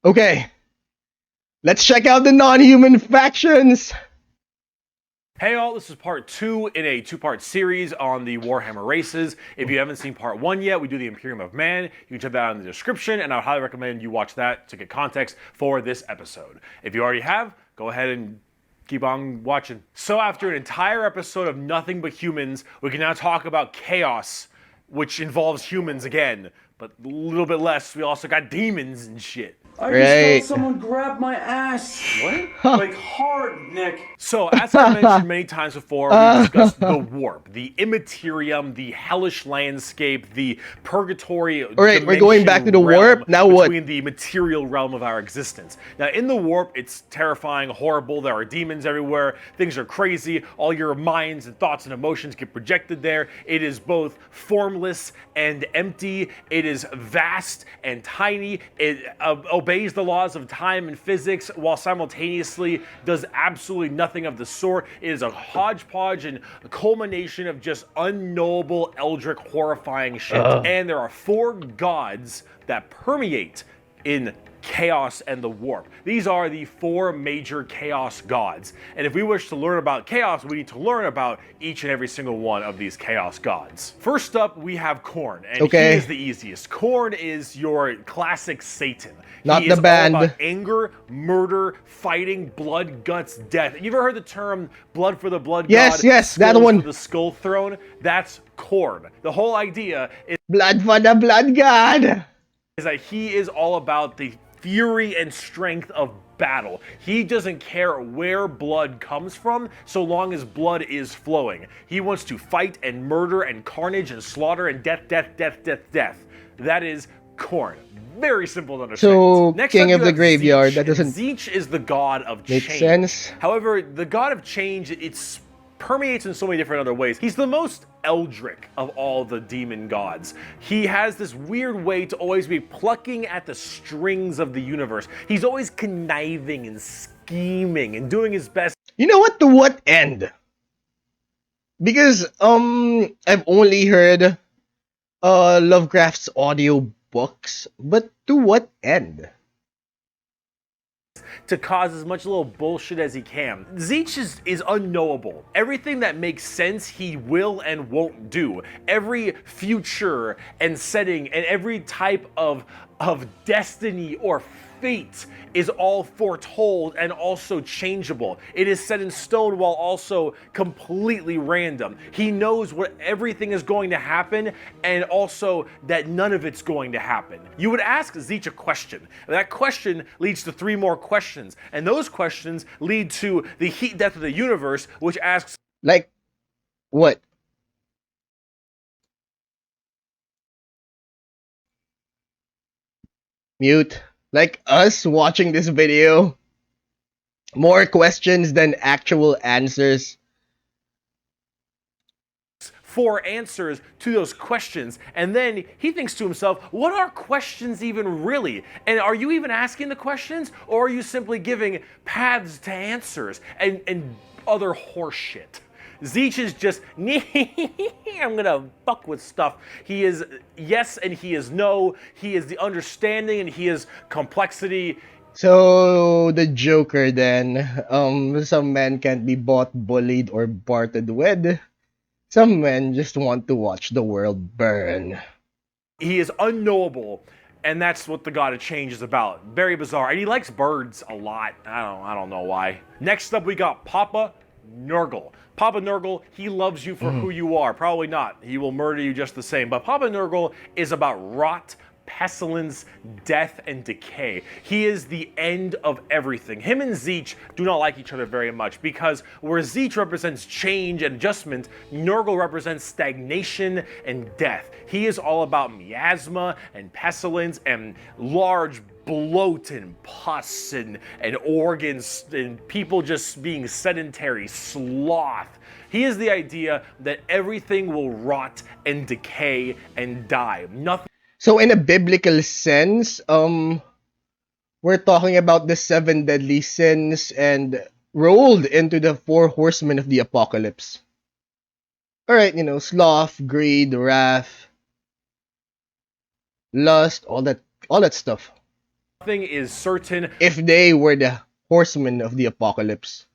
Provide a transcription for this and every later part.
Okay, let's check out the non-human factions. Hey all, this is part 2 in a 2-part series on the Warhammer races. If you haven't seen part 1 yet, we do the Imperium of Man. You can check that out in the description, and I would highly recommend you watch that to get context for this episode. If you already have, go ahead and keep on watching. So after an entire episode of nothing but humans, we can now talk about chaos, which involves humans again, but a little bit less. We also got demons and shit. I just felt someone grab my ass. What? Like hard, Nick. So, as I mentioned many times before, we discussed the warp, the immaterium, the hellish landscape, the purgatory. Alright, we're going back to the warp. Now what? Between the material realm of our existence. Now, in the warp, it's terrifying, horrible. There are demons everywhere. Things are crazy. All your minds and thoughts and emotions get projected there. It is both formless and empty. It is vast and tiny. It obeys the laws of time and physics while simultaneously does absolutely nothing of the sort. It is a hodgepodge and a culmination of just unknowable, eldritch, horrifying shit. And there are 4 gods that permeate in chaos and the warp. These are the 4 major chaos gods. And if we wish to learn about chaos, we need to learn about each and every single one of these chaos gods. First up, we have Khorne, and he is the easiest. Khorne is your classic Satan. Not he the is band. all about anger, murder, fighting, blood, guts, death. You ever heard the term blood for the blood god? Yes, that one. For the skull throne? That's Khorne. The whole idea is blood for the blood god. Is that he is all about the fury and strength of battle. He doesn't care where blood comes from so long as blood is flowing. He wants to fight and murder and carnage and slaughter and death, death, death, death, death. That is Khorne. Very simple to understand. So, Next King up, of the Graveyard, that doesn't Tzeentch is the god of make change. sense. However, the god of change, it's permeates in so many different other ways. He's the most eldritch of all the demon gods. He has this weird way to always be plucking at the strings of the universe. He's always conniving and scheming and doing his best. You know what? To what end? Because I've only heard Lovecraft's audio books, but to what end? To cause as much little bullshit as he can. Tzeentch is unknowable. Everything that makes sense, he will and won't do. Every future and setting and every type of destiny or fate is all foretold and also changeable. It is set in stone while also completely random. He knows what everything is going to happen and also that none of it's going to happen. You would ask Tzeentch a question. And that question leads to 3 more questions. And those questions lead to the heat death of the universe, which asks, like, what? Mute. Like us watching this video. More questions than actual answers. 4 answers to those questions, and then he thinks to himself, what are questions even really? And are you even asking the questions, or are you simply giving paths to answers and other horse shit? Tzeentch is just, I'm gonna fuck with stuff. He is yes and he is no. He is the understanding and he is complexity. So, the Joker then, some men can't be bought, bullied, or bartered with. Some men just want to watch the world burn. He is unknowable, and that's what the God of Change is about. Very bizarre, and he likes birds a lot. I don't know why. Next up, we got Papa Nurgle. Papa Nurgle, he loves you for who you are. Probably not. He will murder you just the same. But Papa Nurgle is about rot, pestilence, death, and decay. He is the end of everything. Him and Tzeentch do not like each other very much because where Tzeentch represents change and adjustment, Nurgle represents stagnation and death. He is all about miasma and pestilence and large bloat and pus and organs and people just being sedentary, sloth. He is the idea that everything will rot and decay and die. Nothing. So in a biblical sense, we're talking about the 7 deadly sins and rolled into the 4 horsemen of the apocalypse. Alright, you know, sloth, greed, wrath, lust, all that stuff. Nothing is certain if they were the horsemen of the apocalypse.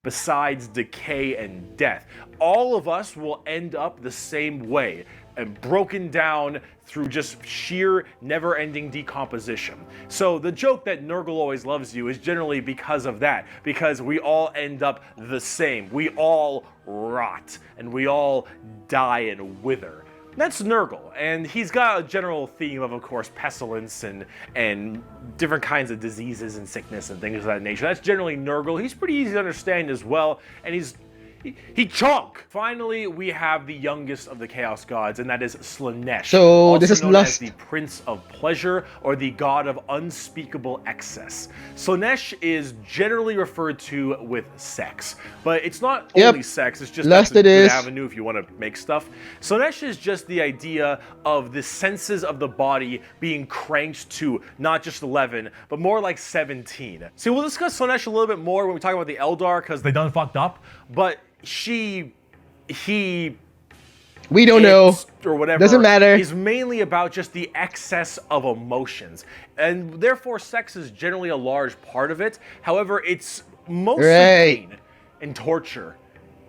besides decay and death. All of us will end up the same way, and broken down through just sheer never-ending decomposition. So the joke that Nurgle always loves you is generally because of that, because we all end up the same. We all rot, and we all die and wither. That's Nurgle, and he's got a general theme of course, pestilence and different kinds of diseases and sickness and things of that nature. That's generally Nurgle. He's pretty easy to understand as well, and he chunk. Finally, we have the youngest of the Chaos Gods, and that is Slaanesh. So also this is known lust. as the Prince of Pleasure, or the God of Unspeakable Excess. Slaanesh is generally referred to with sex, but it's not only sex. It's just Lust that's a it good is. avenue if you want to make stuff. Slaanesh is just the idea of the senses of the body being cranked to not just 11, but more like 17. See, we'll discuss Slaanesh a little bit more when we talk about the Eldar, because they done fucked up, but he, We don't know. or whatever, Doesn't matter. is mainly about just the excess of emotions, and therefore sex is generally a large part of it. However, it's mostly pain and torture.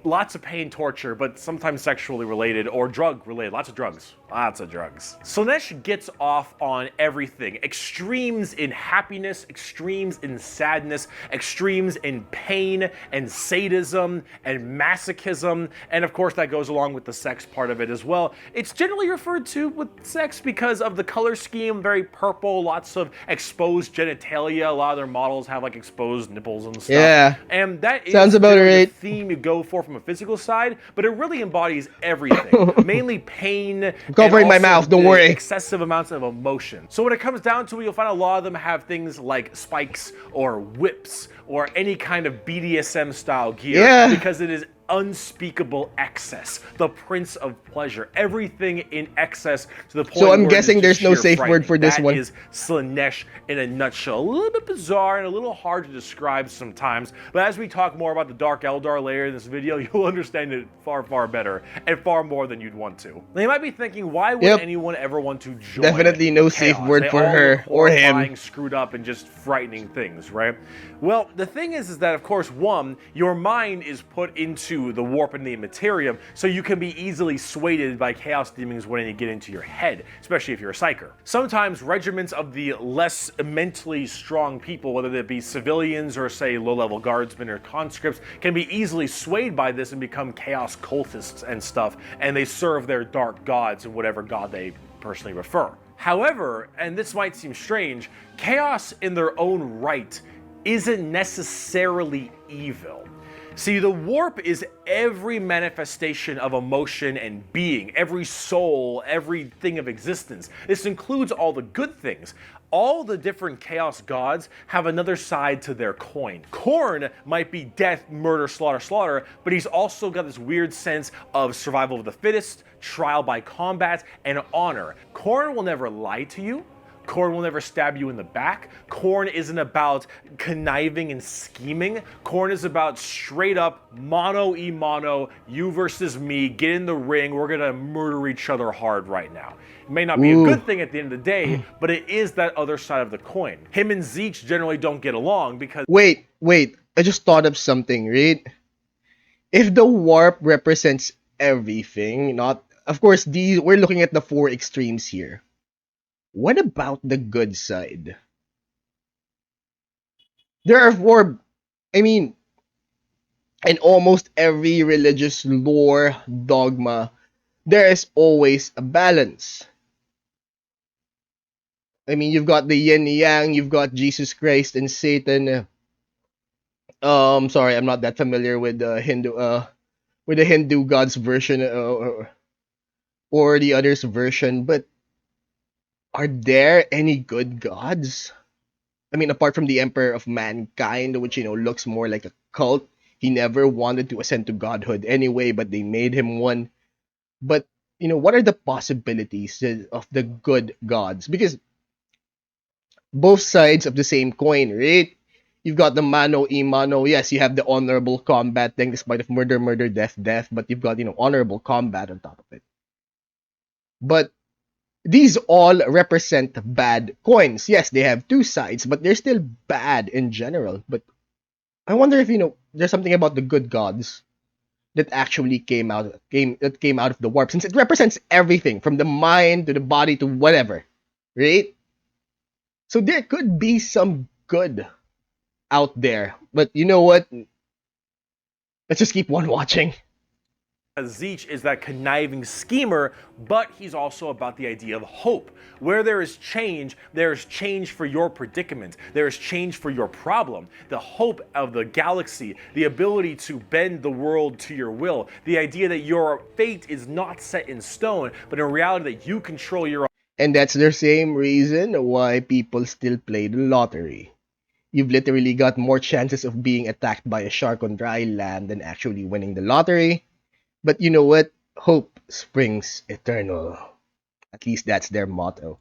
Lots of pain, torture, but sometimes sexually related or drug related. Lots of drugs. Lots of drugs. Slaanesh gets off on everything. Extremes in happiness, extremes in sadness, extremes in pain and sadism and masochism, and of course that goes along with the sex part of it as well. It's generally referred to with sex because of the color scheme, very purple, lots of exposed genitalia. A lot of their models have like exposed nipples and stuff. Yeah. And that is Sounds about generally right. the theme you go for from a physical side, but it really embodies everything. Mainly pain. Covering my and also mouth, don't the worry. excessive amounts of emotion. So when it comes down to it, you'll find a lot of them have things like spikes or whips or any kind of BDSM style gear. Yeah. Because it is unspeakable excess, the Prince of Pleasure, everything in excess to the point. So I'm where it is guessing there's just no sheer safe word frightening. for this That one. is Slaanesh in a nutshell. A little bit bizarre and a little hard to describe sometimes, but as we talk more about the Dark Eldar later in this video, you'll understand it far, far better and far more than you'd want to. Now you might be thinking, why would anyone ever want to join Definitely no Chaos? safe word They for all her look or him. horrifying, screwed up, and just frightening things, right? Well, the thing is that of course, one, your mind is put into the warp and the materium, so you can be easily swayed by chaos demons when they get into your head, especially if you're a psyker. Sometimes regiments of the less mentally strong people, whether they be civilians or say low-level guardsmen or conscripts, can be easily swayed by this and become chaos cultists and stuff, and they serve their dark gods and whatever god they personally prefer. However, and this might seem strange, chaos in their own right isn't necessarily evil. See, the warp is every manifestation of emotion and being, every soul, everything of existence. This includes all the good things. All the different chaos gods have another side to their coin. Khorne might be death, murder, slaughter, slaughter, but he's also got this weird sense of survival of the fittest, trial by combat, and honor. Khorne will never lie to you. Khorne will never stab you in the back. Khorne isn't about conniving and scheming. Khorne is about straight up mano-y-mano, you versus me, get in the ring, we're gonna murder each other hard right now. It may not be a good thing at the end of the day, but it is that other side of the coin. Him and Zeech generally don't get along because— Wait, I just thought of something, right? If the warp represents everything, not, of course, we're looking at the four extremes here. What about the good side? There are four, I mean, in almost every religious lore, dogma, there is always a balance. I mean, you've got the yin yang, you've got Jesus Christ and Satan. Sorry, I'm not that familiar with the Hindu gods version or the others version, but are there any good gods? I mean, apart from the Emperor of Mankind, which, looks more like a cult. He never wanted to ascend to godhood anyway, but they made him one. But, what are the possibilities of the good gods? Because both sides of the same coin, right? You've got the mano-y-mano. Yes, you have the honorable combat thing, despite of murder, murder, death, death. But you've got, honorable combat on top of it. But these all represent bad coins. Yes, they have two sides, but they're still bad in general. But I wonder if there's something about the good gods that actually came out of the warp, since it represents everything from the mind to the body to whatever, right? So there could be some good out there, but you know what? Let's just keep on watching. Tzeentch is that conniving schemer, but he's also about the idea of hope. Where there is change for your predicament. There is change for your problem. The hope of the galaxy, the ability to bend the world to your will, the idea that your fate is not set in stone, but in reality that you control your own. And that's the same reason why people still play the lottery. You've literally got more chances of being attacked by a shark on dry land than actually winning the lottery. But you know what? Hope springs eternal. At least that's their motto.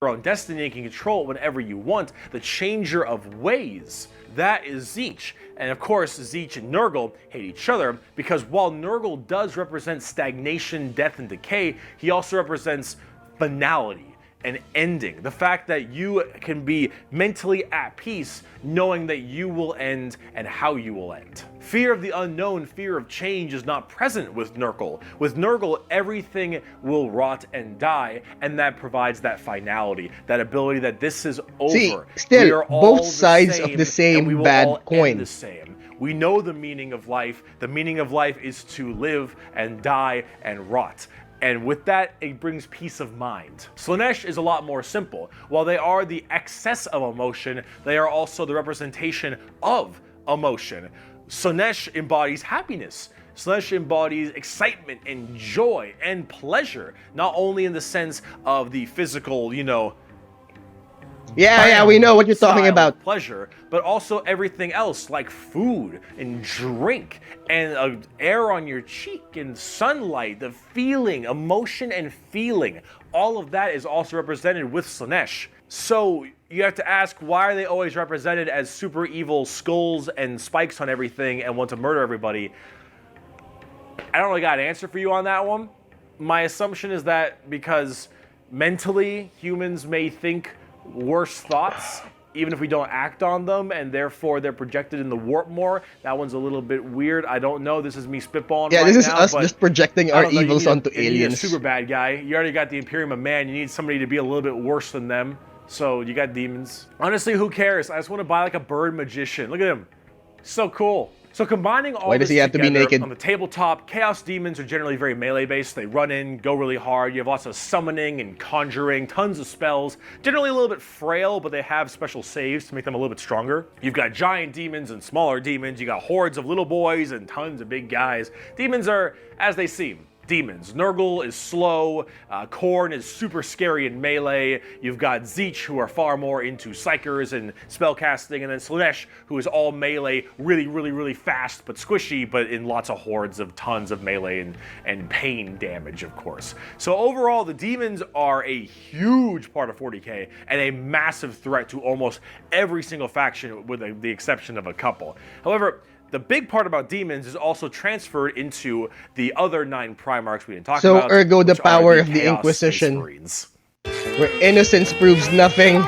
Your own destiny and can control it whenever you want. The changer of ways. That is Tzeentch. And of course, Tzeentch and Nurgle hate each other because while Nurgle does represent stagnation, death, and decay, he also represents finality. An ending. The fact that you can be mentally at peace knowing that you will end and how you will end. Fear of the unknown, fear of change is not present with Nurgle. With Nurgle, everything will rot and die, and that provides that finality, that ability that this is over. See, still, both sides of the same bad coin. The same. We know the meaning of life. The meaning of life is to live and die and rot. And with that, it brings peace of mind. Slaanesh is a lot more simple. While they are the excess of emotion, they are also the representation of emotion. Slaanesh embodies happiness. Slaanesh embodies excitement and joy and pleasure, not only in the sense of the physical, Yeah, we know what you're talking about. Pleasure, but also everything else like food and drink and air on your cheek and sunlight, the feeling, emotion and feeling. All of that is also represented with Slaanesh. So you have to ask, why are they always represented as super evil skulls and spikes on everything and want to murder everybody? I don't really got an answer for you on that one. My assumption is that because mentally humans may think worse thoughts, even if we don't act on them, and therefore they're projected in the warp more. That one's a little bit weird. I don't know. This is me spitballing. Yeah, right this is now, us just projecting our evils onto aliens. You need a aliens. super bad guy. You already got the Imperium of Man. You need somebody to be a little bit worse than them. So you got demons. Honestly, who cares? I just want to buy like a bird magician. Look at him. So cool. So combining all Why does this he have to be together, naked? on the tabletop, Chaos Demons are generally very melee based. They run in, go really hard. You have lots of summoning and conjuring, tons of spells. Generally a little bit frail, but they have special saves to make them a little bit stronger. You've got giant demons and smaller demons. You got hordes of little boys and tons of big guys. Demons are as they seem. Demons. Nurgle is slow, Khorne is super scary in melee, you've got Tzeentch who are far more into psychers and spellcasting, and then Slaanesh who is all melee, really fast but squishy, but in lots of hordes of tons of melee and pain damage, of course. So overall, the demons are a huge part of 40k and a massive threat to almost every single faction with the exception of a couple. However, the big part about demons is also transferred into the other 9 Primarchs we didn't talk about. So, ergo the power of the Chaos Inquisition. Spacemarines. Where innocence proves nothing.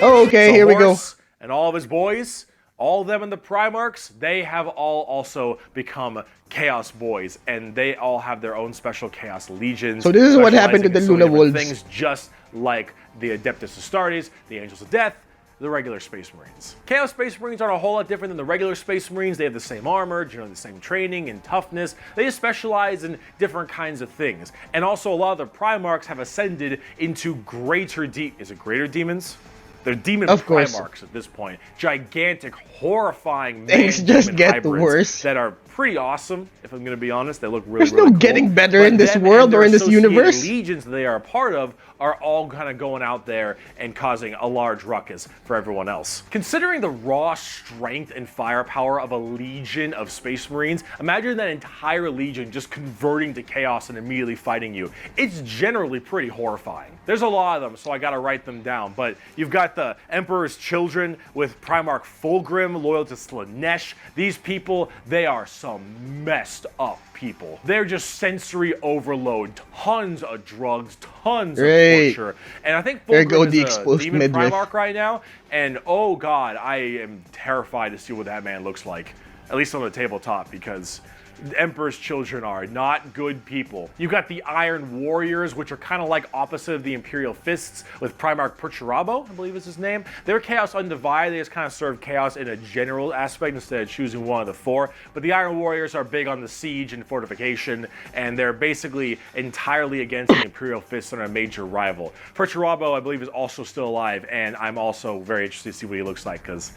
Oh, okay, So here we go. Horse and all of his boys, all of them in the Primarchs, they have all also become Chaos Boys, and they all have their own special Chaos Legions. So this is what happened to the specializing in so many Luna different Wolves. things, just like the Adeptus Astartes, the Angels of Death, the regular Space Marines. Chaos Space Marines aren't a whole lot different than the regular Space Marines. They have the same armor, generally the same training and toughness. They just specialize in different kinds of things. And also a lot of the Primarchs have ascended into greater is it greater demons? They're demon Primarchs at this point. Gigantic, horrifying Things just get hybrids worse. that are pretty awesome, if I'm going to be honest. They look really, There's no really cool. getting better But in this them world and their or in this associated universe. legions that they are a part of are all kind of going out there and causing a large ruckus for everyone else. Considering the raw strength and firepower of a legion of Space Marines, imagine that entire legion just converting to chaos and immediately fighting you. It's generally pretty horrifying. There's a lot of them, so I gotta write them down, but you've got the Emperor's Children with Primarch Fulgrim, loyal to Slaanesh. These people, they are some messed up people. They're just sensory overload, tons of drugs, tons of torture. And I think Fulgrim is a demon Primarch right now, and oh god, I am terrified to see what that man looks like. At least on the tabletop, because the Emperor's children are not good people. You've got the Iron Warriors, which are kind of like opposite of the Imperial Fists, with Primarch Perturabo, I believe is his name. They're Chaos Undivided. They just kind of serve Chaos in a general aspect instead of choosing one of the four. But the Iron Warriors are big on the siege and fortification, and they're basically entirely against the Imperial Fists and a major rival. Perturabo, I believe, is also still alive, and I'm also very interested to see what he looks like, because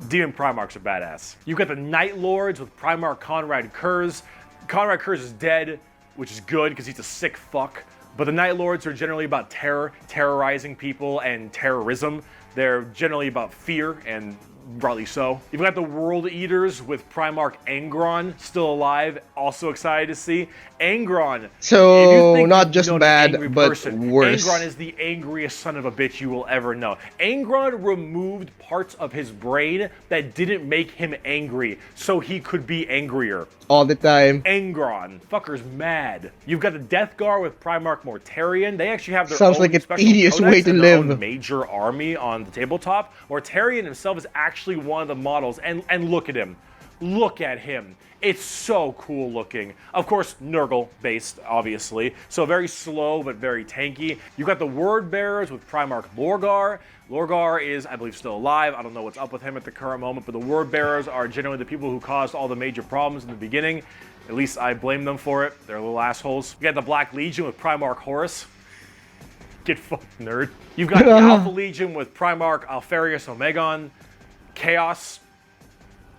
Demon Primarchs are badass. You've got the Night Lords with Primarch Conrad Kurz. Conrad Kurz is dead, which is good because he's a sick fuck. But the Night Lords are generally about terror, terrorizing people, and terrorism. They're generally about fear, and rightly so. You've got the World Eaters with Primarch Angron, still alive, also excited to see. Angron, so not just bad, but worse. Angron is the angriest son of a bitch you will ever know. Angron removed parts of his brain that didn't make him angry, so he could be angrier. All the time. Angron. Fucker's mad. You've got the Death Guard with Primarch Mortarion. They actually have their Sounds own like a special tedious way to live. own major army on the tabletop. Mortarion himself is actually one of the models, and look at him. Look at him. It's so cool looking. Of course, Nurgle based, obviously. So very slow, but very tanky. You've got the Word Bearers with Primarch Lorgar. Lorgar is, I believe, still alive. I don't know what's up with him at the current moment, but the Word Bearers are generally the people who caused all the major problems in the beginning. At least I blame them for it. They're little assholes. You got the Black Legion with Primarch Horus. Get fucked, nerd. You've got the Alpha Legion with Primarch Alfarius Omegon. Chaos,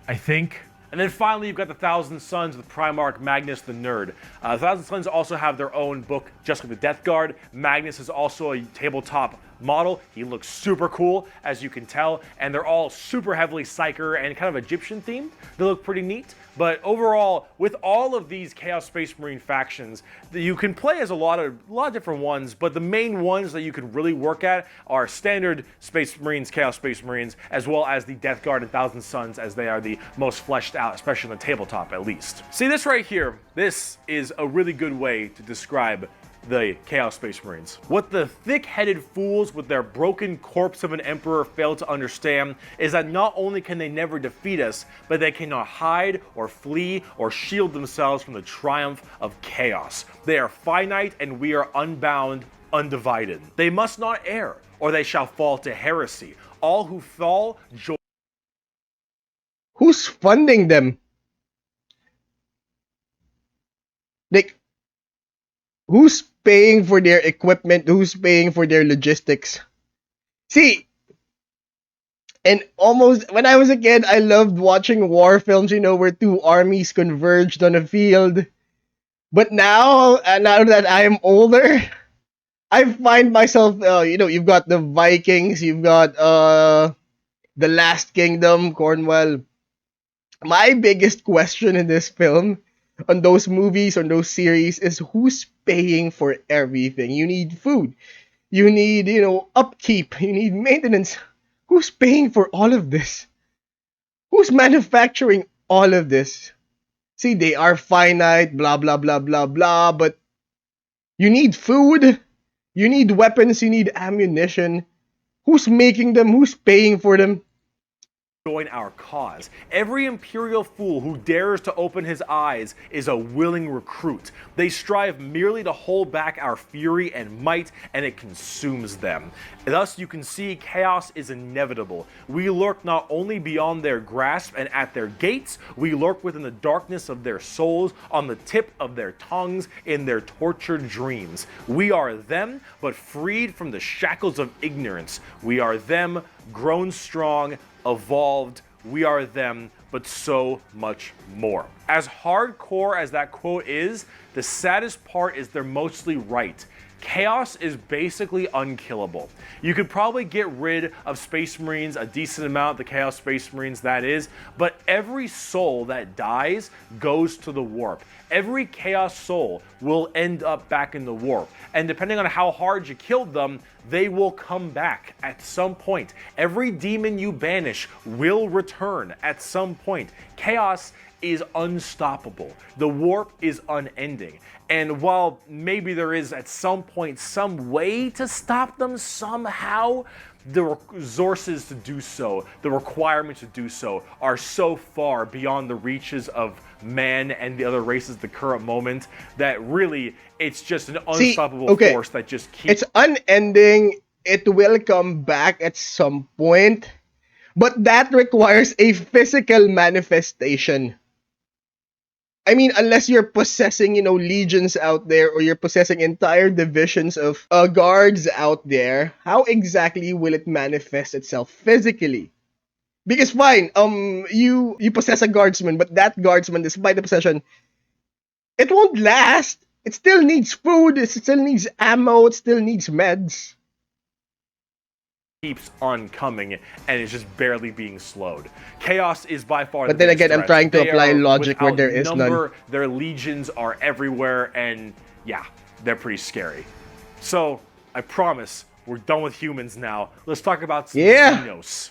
I think. And then finally, you've got the Thousand Sons with Primarch Magnus the Nerd. The Thousand Sons also have their own book, just like the Death Guard. Magnus is also a tabletop model. He looks super cool, as you can tell, and they're all super heavily Psyker and kind of Egyptian themed. They look pretty neat. But overall, with all of these Chaos Space Marine factions, you can play as a lot of different ones, but the main ones that you can really work at are standard Space Marines, Chaos Space Marines, as well as the Death Guard and Thousand Sons, as they are the most fleshed out, especially on the tabletop at least. See this right here? This is a really good way to describe the Chaos Space Marines. What the thick-headed fools with their broken corpse of an emperor fail to understand is that not only can they never defeat us, but they cannot hide or flee or shield themselves from the triumph of chaos. They are finite and we are unbound, undivided. They must not err, or they shall fall to heresy. All who fall join. Who's funding them? Like, who's paying for their equipment? Who's paying for their logistics? See, and almost when I was a kid, I loved watching war films, you know, where two armies converged on a field. But now that I am older, I find myself, you know, you've got the Vikings, you've got the Last Kingdom, Cornwall. My biggest question in this film, on those movies, on those series, is who's paying for everything? You need food. You need, you know, upkeep. You need maintenance. Who's paying for all of this? Who's manufacturing all of this? See, they are finite, blah, blah, blah, blah, blah, but you need food. You need weapons. You need ammunition. Who's making them? Who's paying for them? Join our cause. Every imperial fool who dares to open his eyes is a willing recruit. They strive merely to hold back our fury and might, and it consumes them. Thus, you can see chaos is inevitable. We lurk not only beyond their grasp and at their gates, we lurk within the darkness of their souls, on the tip of their tongues, in their tortured dreams. We are them, but freed from the shackles of ignorance. We are them, grown strong, evolved. We are them, but so much more. As hardcore as that quote is, the saddest part is they're mostly right. Chaos is basically unkillable. You could probably get rid of Space Marines, a decent amount, the Chaos Space Marines that is, but every soul that dies goes to the warp. Every Chaos soul will end up back in the warp. And depending on how hard you killed them, They will come back at some point. Every demon you banish will return at some point. Chaos is unstoppable. The warp is unending. And while maybe there is at some point some way to stop them somehow, the resources to do so, the requirements to do so, are so far beyond the reaches of man and the other races at the current moment that really it's just an unstoppable force that just keeps... It's unending. It will come back at some point, but that requires a physical manifestation. I mean, unless you're possessing, legions out there, or you're possessing entire divisions of guards out there, how exactly will it manifest itself physically? Because fine, you possess a guardsman, but that guardsman, despite the possession, it won't last. It still needs food, it still needs ammo, it still needs meds. Keeps on coming and is just barely being slowed. Chaos is by far but then again, I'm trying to apply logic where there is none. Their legions are everywhere, and yeah, they're pretty scary. So I promise we're done with humans now. Let's talk about some Xenos.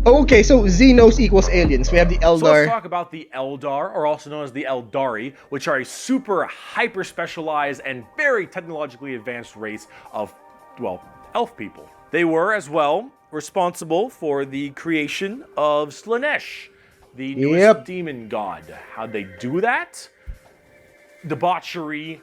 Okay, so Xenos equals aliens. We have the Eldar. So let's talk about the Eldar, or also known as the Eldari, which are a super hyper specialized and very technologically advanced race of, well, elf people. They were, as well, responsible for the creation of Slaanesh, the newest demon god. How'd they do that? Debauchery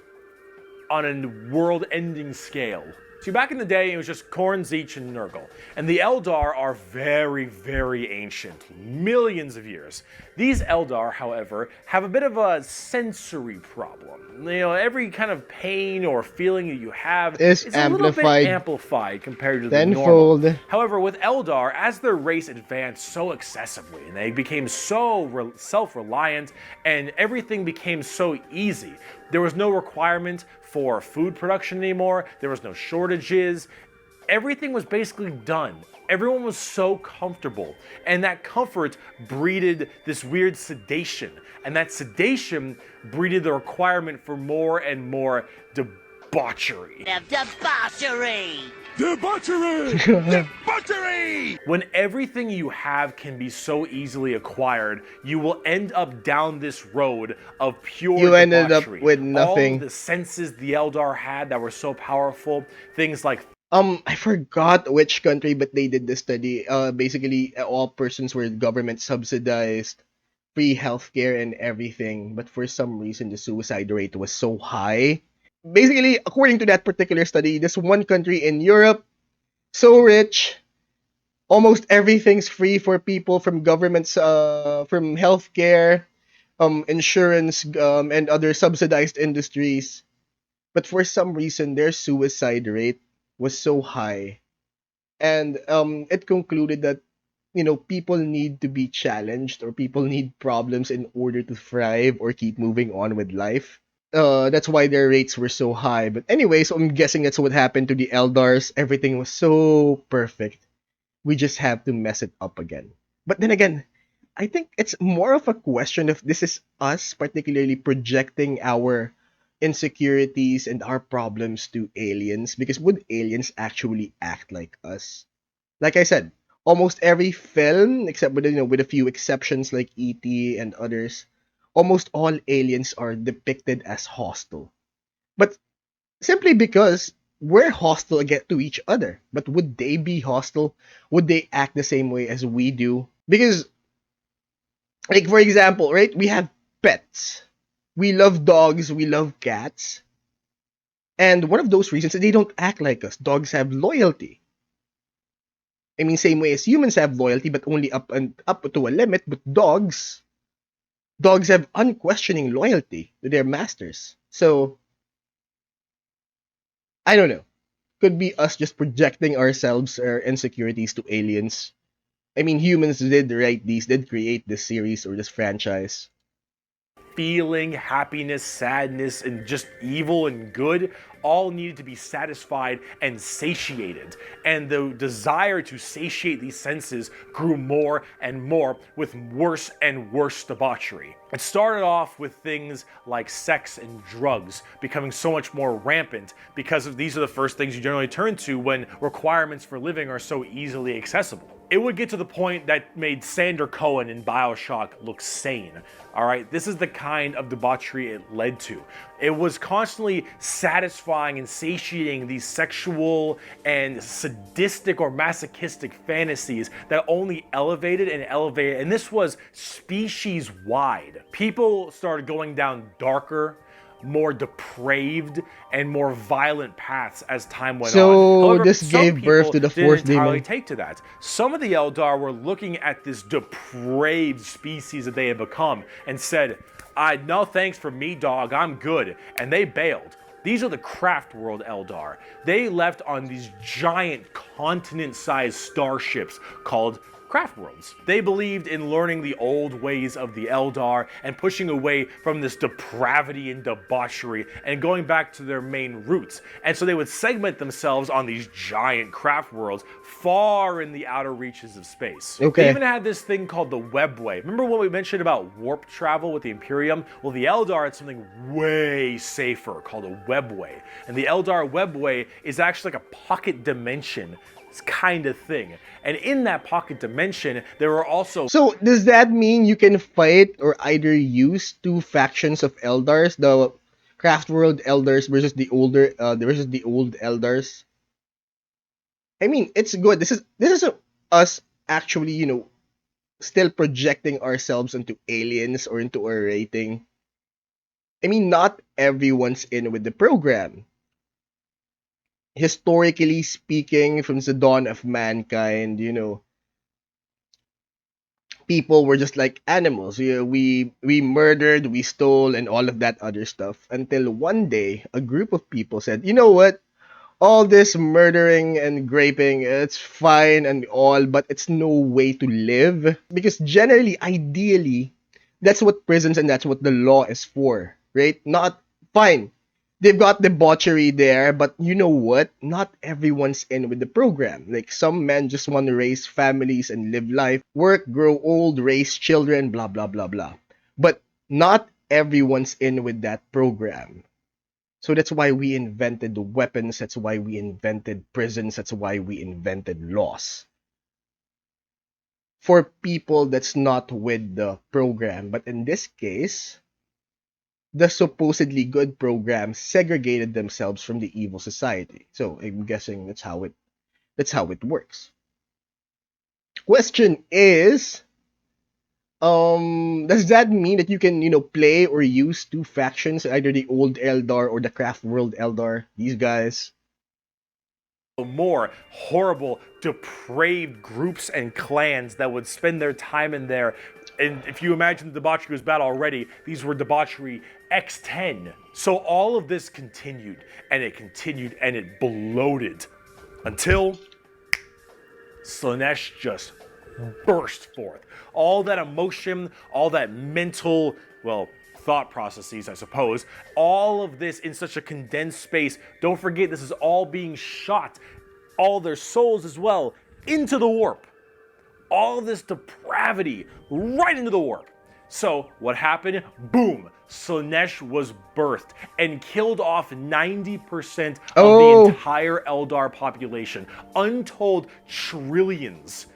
on a world-ending scale. See, back in the day, it was just Khorne, Tzeentch, and Nurgle. And the Eldar are very, very ancient, millions of years. These Eldar, however, have a bit of a sensory problem. Every kind of pain or feeling that you have is a little bit amplified compared to the normal. However, with Eldar, as their race advanced so excessively, and they became so self-reliant, and everything became so easy, there was no requirement for food production anymore. There was no shortages. Everything was basically done. Everyone was so comfortable. And that comfort breeded this weird sedation. And that sedation breeded the requirement for more and more debauchery. Debauchery! Debauchery! Debauchery! When everything you have can be so easily acquired, you will end up down this road of pure debauchery. Ended up with nothing. All the senses the Eldar had that were so powerful, things like... I forgot which country, but they did this study. Basically, all persons were government subsidized, free healthcare and everything, but for some reason, the suicide rate was so high. Basically, according to that particular study, this one country in Europe, so rich, almost everything's free for people, from governments, from healthcare, insurance, and other subsidized industries. But for some reason, their suicide rate was so high. And it concluded that, people need to be challenged, or people need problems in order to thrive or keep moving on with life. That's why their rates were so high. But anyway, so I'm guessing that's what happened to the Eldars. Everything was so perfect. We just have to mess it up again. But then again, I think it's more of a question of this is us particularly projecting our insecurities and our problems to aliens. Because would aliens actually act like us? Like I said, almost every film, except with a few exceptions like E.T. and others, almost all aliens are depicted as hostile. But simply because we're hostile to each other. But would they be hostile? Would they act the same way as we do? Because, like, for example, right, we have pets. We love dogs, we love cats. And one of those reasons is they don't act like us. Dogs have loyalty. I mean, same way as humans have loyalty, but only up to a limit. But dogs have unquestioning loyalty to their masters. So, I don't know. Could be us just projecting ourselves, our insecurities to aliens. I mean, humans did create this series or this franchise. feeling, happiness, sadness, and just evil and good all needed to be satisfied and satiated. And the desire to satiate these senses grew more and more with worse and worse debauchery. It started off with things like sex and drugs becoming so much more rampant because these are the first things you generally turn to when requirements for living are so easily accessible. It would get to the point that made Sander Cohen in BioShock look sane. All right, this is the kind of debauchery it led to. It was constantly satisfying and satiating these sexual and sadistic or masochistic fantasies that only elevated and elevated, and this was species-wide. People started going down darker, more depraved, and more violent paths as time went on. So However, this some gave birth to the people fourth didn't entirely demon. take to that. Some of the Eldar were looking at this depraved species that they had become and said, no thanks for me, dog, I'm good. And they bailed. These are the Craftworld Eldar. They left on these giant continent-sized starships called Craftworlds. They believed in learning the old ways of the Eldar and pushing away from this depravity and debauchery and going back to their main roots. And so they would segment themselves on these giant craft worlds far in the outer reaches of space. Okay. They even had this thing called the Webway. Remember what we mentioned about warp travel with the Imperium? Well, the Eldar had something way safer called a Webway. And the Eldar Webway is actually like a pocket dimension kind of thing. And in that pocket dimension, there are also... So does that mean you can fight or either use two factions of Eldars, the Craftworld Eldars versus the old Eldars? I mean, it's good. This is us actually, still projecting ourselves into aliens or into our rating. I mean, not everyone's in with the program. Historically speaking, from the dawn of mankind, people were just like animals. We murdered, we stole, and all of that other stuff. Until one day, a group of people said, you know what? All this murdering and raping, it's fine and all, but it's no way to live. Because generally, ideally, that's what prisons and that's what the law is for, right? Not fine. They've got debauchery there, but you know what? Not everyone's in with the program. Like, some men just want to raise families and live life, work, grow old, raise children, blah, blah, blah, blah. But not everyone's in with that program. So that's why we invented the weapons, that's why we invented prisons, that's why we invented laws. For people that's not with the program. But in this case, the supposedly good program segregated themselves from the evil society. So I'm guessing that's how it works. Question is, does that mean that you can, play or use two factions, either the old Eldar or the Craftworld Eldar? These guys. More horrible, depraved groups and clans that would spend their time in there. And if you imagine the debauchery was bad already, these were debauchery X10. So all of this continued, and it bloated until Slaanesh just burst forth. All that emotion, all that mental, thought processes, I suppose, all of this in such a condensed space. Don't forget, this is all being shot, all their souls as well, into the warp. All this depravity right into the warp. So what happened? Boom! Slaanesh was birthed and killed off 90% of the entire Eldar population. Untold trillions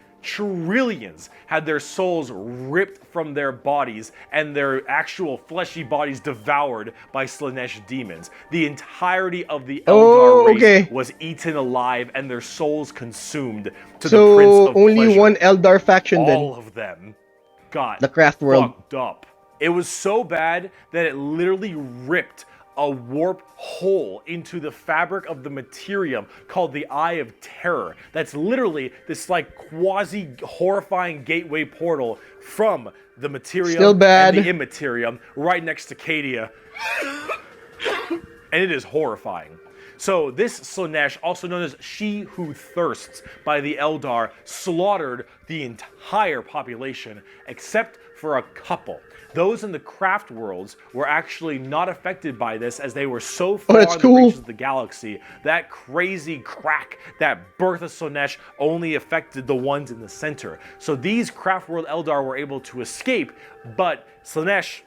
had their souls ripped from their bodies and their actual fleshy bodies devoured by Slaanesh demons. The entirety of the Eldar race was eaten alive and their souls consumed to the Prince of only Pleasure. one Eldar faction then. All of them got the Craftworld fucked up. It was so bad that it literally ripped a warp hole into the fabric of the materium called the Eye of Terror. That's literally this like quasi horrifying gateway portal from the materium and the immaterium right next to Cadia. And it is horrifying. So this Slaanesh, also known as She Who Thirsts by the Eldar, slaughtered the entire population except for a couple. Those in the craft worlds were actually not affected by this, as they were so far that's in the cool. reaches of the galaxy. That crazy crack, that birth of Slaanesh, only affected the ones in the center. So these Craftworld Eldar were able to escape, but Slaanesh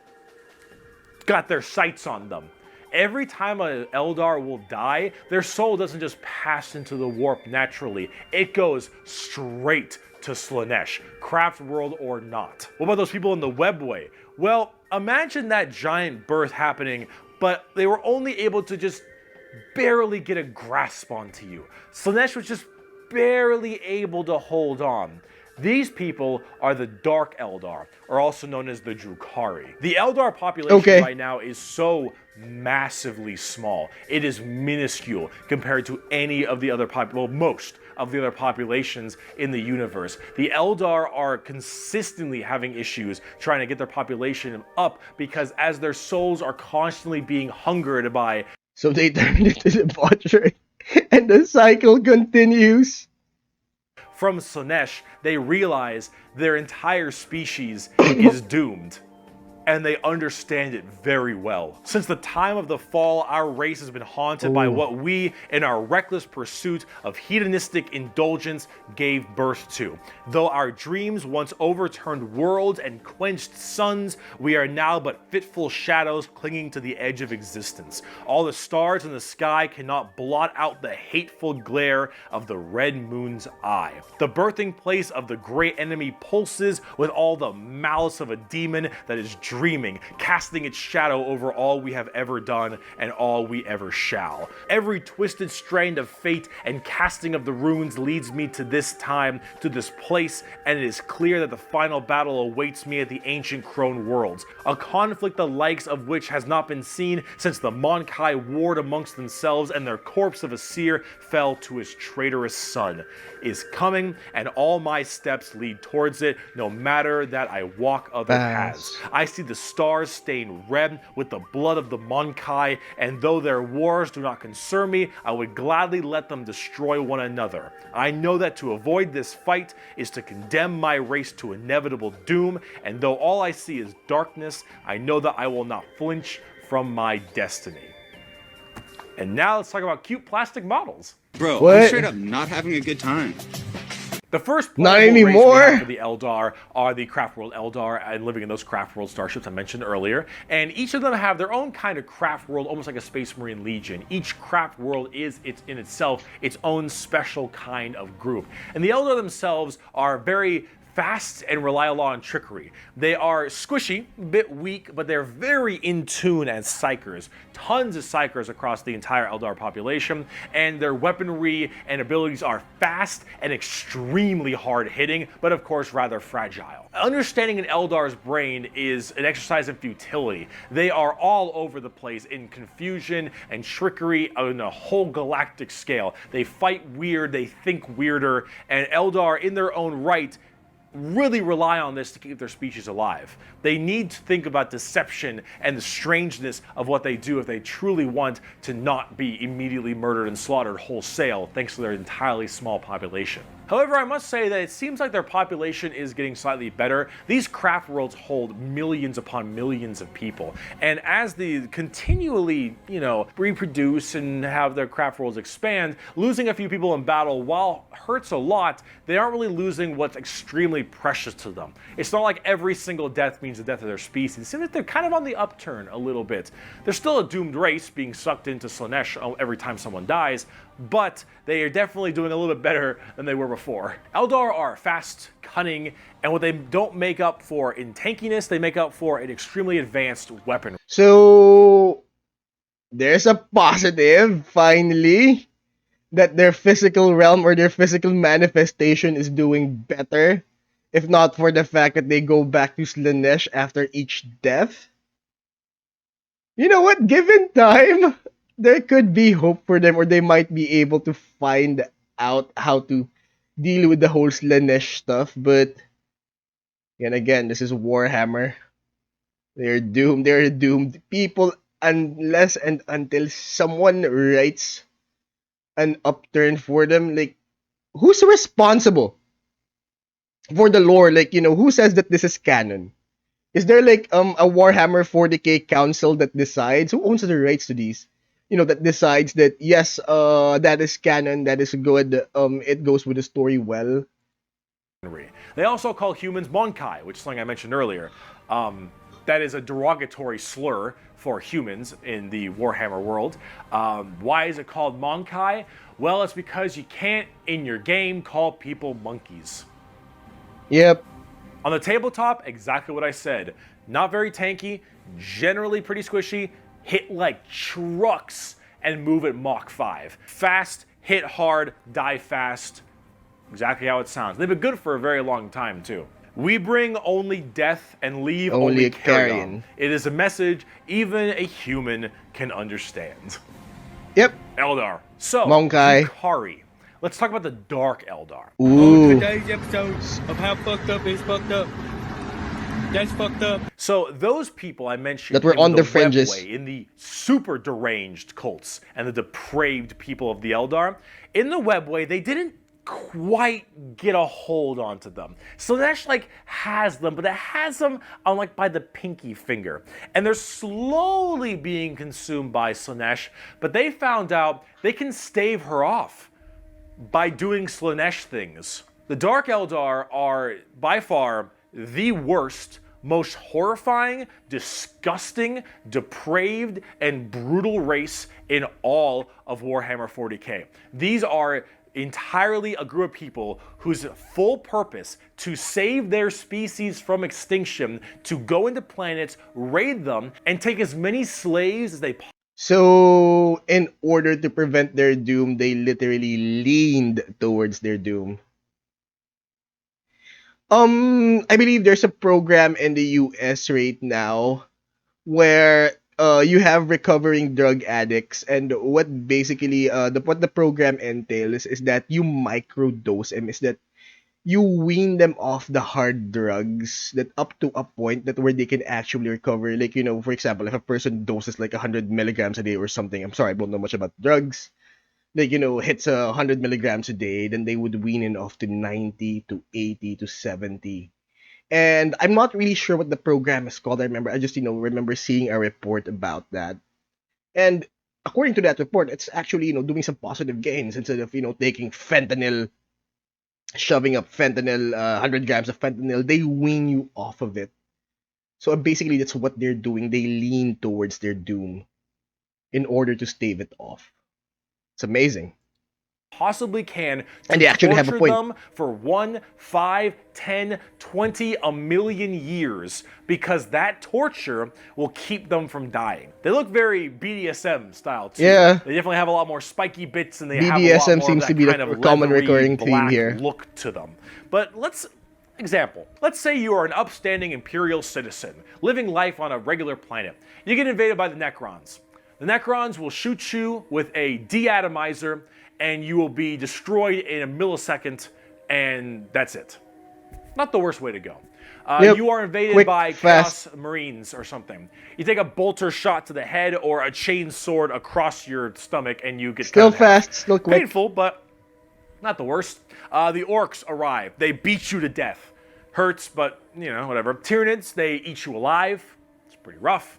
got their sights on them. Every time an Eldar will die, their soul doesn't just pass into the warp naturally. It goes straight to Slaanesh, Craftworld or not. What about those people in the webway? Well, imagine that giant birth happening, but they were only able to just barely get a grasp onto you. Slaanesh was just barely able to hold on. These people are the Dark Eldar, or also known as the Drukhari. The Eldar population right now is so massively small. It is minuscule compared to any of the other most of the other populations in the universe. The Eldar are consistently having issues trying to get their population up, because as their souls are constantly being hungered by... So they turned into debauchery, and the cycle continues. From Slaanesh, they realize their entire species is doomed, and they understand it very well. Since the time of the fall, our race has been haunted by what we, in our reckless pursuit of hedonistic indulgence, gave birth to. Though our dreams once overturned worlds and quenched suns, we are now but fitful shadows clinging to the edge of existence. All the stars in the sky cannot blot out the hateful glare of the red moon's eye. The birthing place of the great enemy pulses with all the malice of a demon that is dreaming, casting its shadow over all we have ever done and all we ever shall. Every twisted strand of fate and casting of the runes leads me to this time, to this place, and it is clear that the final battle awaits me at the ancient Crone worlds, a conflict the likes of which has not been seen since the Monkai warred amongst themselves and their corpse of a seer fell to his traitorous son, is coming, and all my steps lead towards it, no matter that I walk other paths. I see the stars stained red with the blood of the Monkai, and though their wars do not concern me, I would gladly let them destroy one another. I know that to avoid this fight is to condemn my race to inevitable doom, and though all I see is darkness, I know that I will not flinch from my destiny. And now let's talk about cute plastic models. Bro, What? I'm straight up not having a good time. The first Not playable race we anymore. have for the Eldar are the Craftworld Eldar, and living in those Craftworld starships I mentioned earlier. And each of them have their own kind of Craftworld, almost like a Space Marine Legion. Each Craftworld is in itself its own special kind of group. And the Eldar themselves are very fast and rely a lot on trickery. They are squishy, a bit weak, but they're very in tune as psychers. Tons of psychers across the entire Eldar population, and their weaponry and abilities are fast and extremely hard-hitting, but of course rather fragile. Understanding an Eldar's brain is an exercise in futility. They are all over the place in confusion and trickery on a whole galactic scale. They fight weird, they think weirder, and Eldar in their own right really rely on this to keep their species alive. They need to think about deception and the strangeness of what they do if they truly want to not be immediately murdered and slaughtered wholesale thanks to their entirely small population. However, I must say that it seems like their population is getting slightly better. These craft worlds hold millions upon millions of people, and as they continually, reproduce and have their craft worlds expand, losing a few people in battle, while hurts a lot, they aren't really losing what's extremely precious to them. It's not like every single death means the death of their species. It seems like they're kind of on the upturn a little bit. They're still a doomed race, being sucked into Slaanesh every time someone dies, but they are definitely doing a little bit better than they were before. Eldar are fast, cunning, and what they don't make up for in tankiness, they make up for in extremely advanced weaponry. So there's a positive, finally, that their physical realm or their physical manifestation is doing better, if not for the fact that they go back to Slaanesh after each death. You know what? Given time, there could be hope for them, or they might be able to find out how to deal with the whole Slaanesh stuff. But and again, this is Warhammer. They're doomed. They're doomed. People, unless and until someone writes an upturn for them, like, who's responsible for the lore? Like, who says that this is canon? Is there like a Warhammer 40k council that decides who owns the rights to these? That decides that yes, that is canon, that is good, it goes with the story well. They also call humans Monkai, which is something I mentioned earlier. That is a derogatory slur for humans in the Warhammer world. Why is it called Monkai? Well, it's because you can't, in your game, call people monkeys. Yep. On the tabletop, exactly what I said. Not very tanky, generally pretty squishy, hit like trucks, and move at Mach 5. Fast, hit hard, die fast. Exactly how it sounds. They've been good for a very long time, too. We bring only death and leave only carrion. It is a message even a human can understand. Yep. Eldar. So, Monkai. Hikari. Let's talk about the Dark Eldar. Ooh. Today's episode of How Fucked Up Is Fucked Up. That's fucked up. So those people I mentioned that were on the fringes, in the super deranged cults and the depraved people of the Eldar, in the webway, they didn't quite get a hold onto them. Slaanesh like has them, but it has them on like by the pinky finger. And they're slowly being consumed by Slaanesh, but they found out they can stave her off by doing Slaanesh things. The Dark Eldar are by far the worst, most horrifying, disgusting, depraved, and brutal race in all of Warhammer 40k. These are entirely a group of people whose full purpose to save their species from extinction, to go into planets, raid them, and take as many slaves as they possibly. So, in order to prevent their doom, they literally leaned towards their doom. I believe there's a program in the US right now where you have recovering drug addicts, and what basically what the program entails is that you microdose them, is that you wean them off the hard drugs that up to a point that where they can actually recover. Like, for example, if a person doses like 100 milligrams a day or something, I'm sorry, I don't know much about drugs, like, hits 100 milligrams a day, then they would wean it off to 90 to 80 to 70. And I'm not really sure what the program is called. I just, remember seeing a report about that. And according to that report, it's actually, doing some positive gains instead of, taking fentanyl, shoving up fentanyl, 100 grams of fentanyl, they wean you off of it. So basically, that's what they're doing. They lean towards their doom in order to stave it off. It's amazing. Possibly can, and they actually have a point. Them for 1, 5, 10, 20, a million years, because that torture will keep them from dying. They look very BDSM style too. Yeah. They definitely have a lot more spiky bits, and they BDSM have a lot more seems of that to be kind the of common leathery, recurring theme black here. Look to them. But let's say you are an upstanding Imperial citizen living life on a regular planet. You get invaded by the Necrons. The Necrons will shoot you with a deatomizer, and you will be destroyed in a millisecond, and that's it. Not the worst way to go. Yep. You are invaded Quick, by fast. Chaos Marines or something. You take a bolter shot to the head or a chain sword across your stomach, and you get still cut in half. fast, still quick. Painful, but not the worst. The Orks arrive. They beat you to death. Hurts, but, whatever. Tyranids, they eat you alive. It's pretty rough.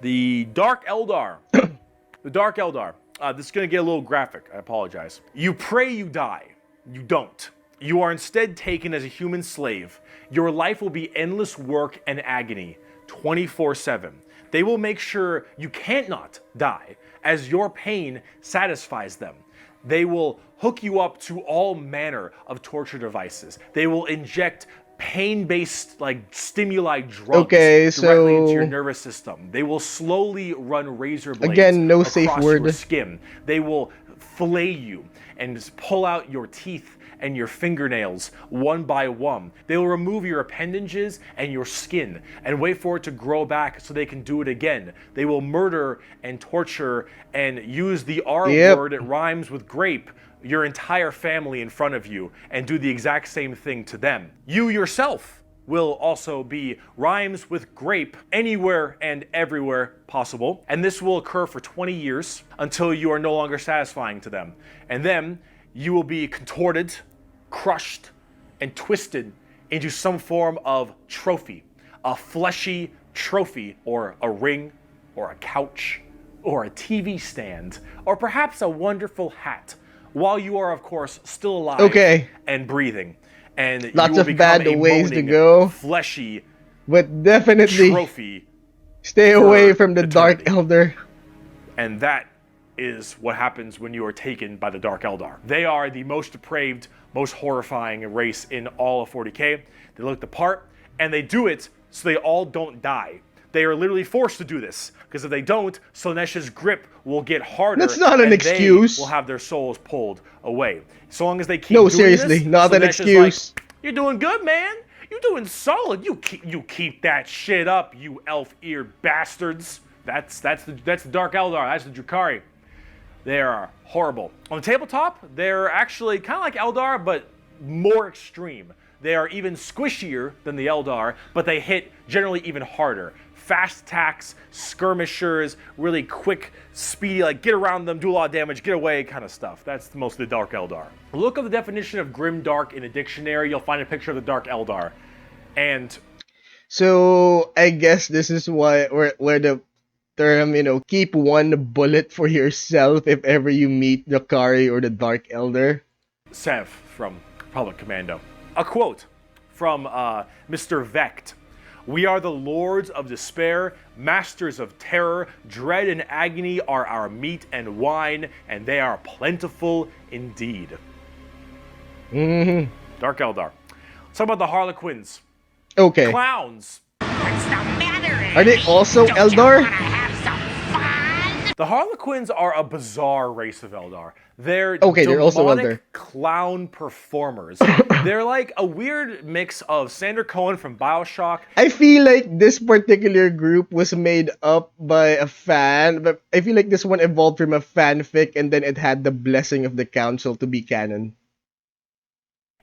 The Dark Eldar. The Dark Eldar. This is going to get a little graphic. I apologize. You pray you die. You don't. You are instead taken as a human slave. Your life will be endless work and agony, 24/7. They will make sure you can't not die, as your pain satisfies them. They will hook you up to all manner of torture devices. They will inject pain-based stimuli drugs directly into your nervous system. They will slowly run razor blades across your skin. They will fillet you and pull out your teeth and your fingernails one by one. They will remove your appendages and your skin and wait for it to grow back so they can do it again. They will murder and torture and use the R word, it rhymes with grape, your entire family in front of you, and do the exact same thing to them. You yourself will also be rhymes with grape anywhere and everywhere possible, and this will occur for 20 years until you are no longer satisfying to them. And then you will be contorted, crushed, and twisted into some form of trophy, a fleshy trophy, or a ring, or a couch, or a TV stand, or perhaps a wonderful hat, while you are, of course, still alive and breathing. And Lots you will of become bad a ways to moaning, go, fleshy but definitely trophy stay for away from the eternity. Dark Elder. And that is what happens when you are taken by the Dark Eldar. They are the most depraved, most horrifying race in all of 40k. They look the part, and they do it so they all don't die. They are literally forced to do this, because if they don't, Slaanesh's grip will get harder. That's not an and excuse. They will have their souls pulled away. So long as they keep No, doing seriously, this, not an Slaanesh is like, excuse. you're doing good, man. You're doing solid. You keep that shit up, you elf-eared bastards. That's the Dark Eldar. That's the Drukhari. They are horrible. On the tabletop, they're actually kind of like Eldar, but more extreme. They are even squishier than the Eldar, but they hit generally even harder. Fast attacks, skirmishers, really quick, speedy, like get around them, do a lot of damage, get away kind of stuff. That's mostly the Dark Eldar. Look up the definition of Grim Dark in a dictionary. You'll find a picture of the Dark Eldar. And so I guess this is where the term, keep one bullet for yourself if ever you meet the Kari or the Dark Elder. Sev from Public Commando. A quote from Mr. Vecht. We are the lords of despair, masters of terror. Dread and agony are our meat and wine, and they are plentiful indeed. Dark Eldar. Let's talk about the Harlequins. Okay. Clowns. What's the matter? Are they also Don't Eldar? You wanna have some fun? The Harlequins are a bizarre race of Eldar. They're they're also demonic Eldar. clown performers. They're like a weird mix of Sander Cohen from BioShock. I feel like this particular group was made up by a fan, but I feel like this one evolved from a fanfic and then it had the blessing of the council to be canon.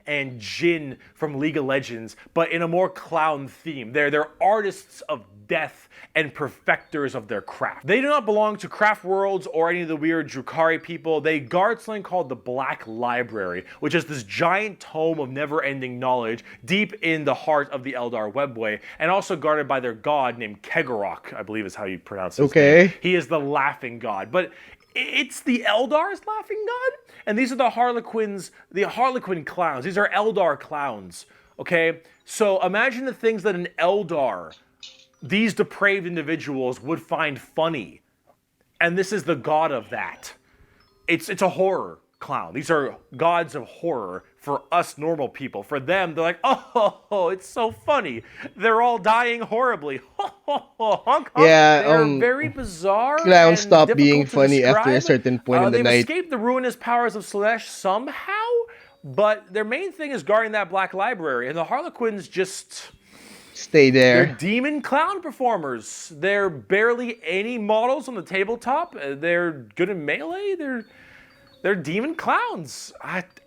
And Jin from League of Legends, but in a more clown theme. They're artists of death and perfecters of their craft. They do not belong to Craftworlds or any of the weird Drukhari people. They guard something called the Black Library, which is this giant tome of never-ending knowledge deep in the heart of the Eldar webway, and also guarded by their god named Kegorok, I believe is how you pronounce his name. He is the laughing god. But it's the Eldar's laughing god? And these are the Harlequins, the Harlequin clowns. These are Eldar clowns, okay? So imagine the things that an Eldar, these depraved individuals, would find funny. And this is the god of that. It's a horror clown. These are gods of horror for us normal people. For them, they're like, oh, it's so funny. They're all dying horribly. Honk, honk. Yeah, they're very bizarre. Clowns and stop difficult being to funny after a describe. certain point in the They've night. escaped the ruinous powers of Slaanesh somehow, but their main thing is guarding that Black Library, and the Harlequins just Stay they're there. demon clown performers. They're barely any models on the tabletop. They're good in melee. They're demon clowns.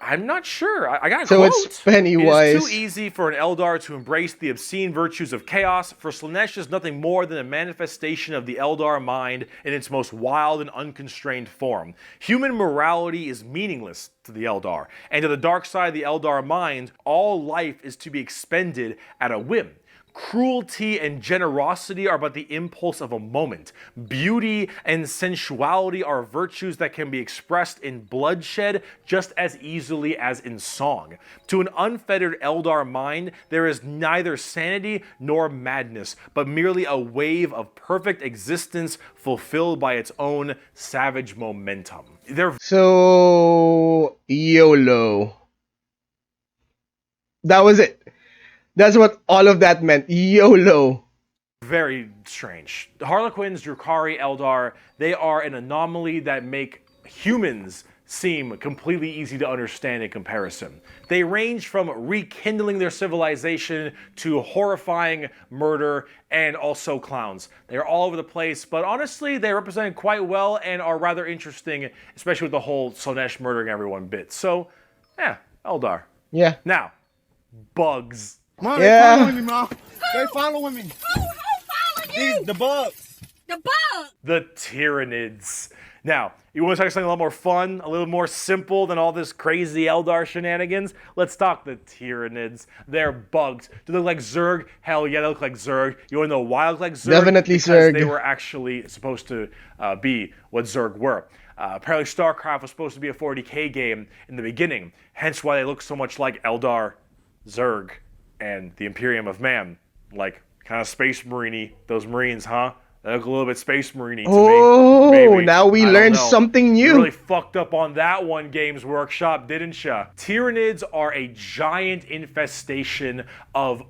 I'm not sure. I got a So quote. it's Pennywise. It is too easy for an Eldar to embrace the obscene virtues of chaos, for Slaanesh is nothing more than a manifestation of the Eldar mind in its most wild and unconstrained form. Human morality is meaningless to the Eldar, and to the dark side of the Eldar mind, all life is to be expended at a whim. Cruelty and generosity are but the impulse of a moment. Beauty and sensuality are virtues that can be expressed in bloodshed just as easily as in song. To an unfettered Eldar mind, there is neither sanity nor madness, but merely a wave of perfect existence fulfilled by its own savage momentum. So, YOLO. That was it. That's what all of that meant. YOLO. Very strange. The Harlequins, Drukhari, Eldar, they are an anomaly that make humans seem completely easy to understand in comparison. They range from rekindling their civilization to horrifying murder and also clowns. They're all over the place, but honestly, they represent quite well and are rather interesting, especially with the whole Slaanesh murdering everyone bit. So, yeah, Eldar. Yeah. Now, bugs. Mom, Yeah. they following me, Mom. They following me. Who following you? The bugs. The bug. The Tyranids. Now, you want to talk something a little more fun, a little more simple than all this crazy Eldar shenanigans? Let's talk the Tyranids. They're bugs. Do they look like Zerg? Hell yeah, they look like Zerg. You want to know why they look like Zerg? Definitely because Zerg. they were actually supposed to be what Zerg were. Apparently StarCraft was supposed to be a 40k game in the beginning, hence why they look so much like Eldar, Zerg, and the Imperium of Man. Like, kind of space marine-y, those Marines, huh? They look a little bit space marine-y to me. Oh, Maybe. now we I don't learned know. something You new. really fucked up on that one, Games Workshop, didn't ya? Tyranids are a giant infestation of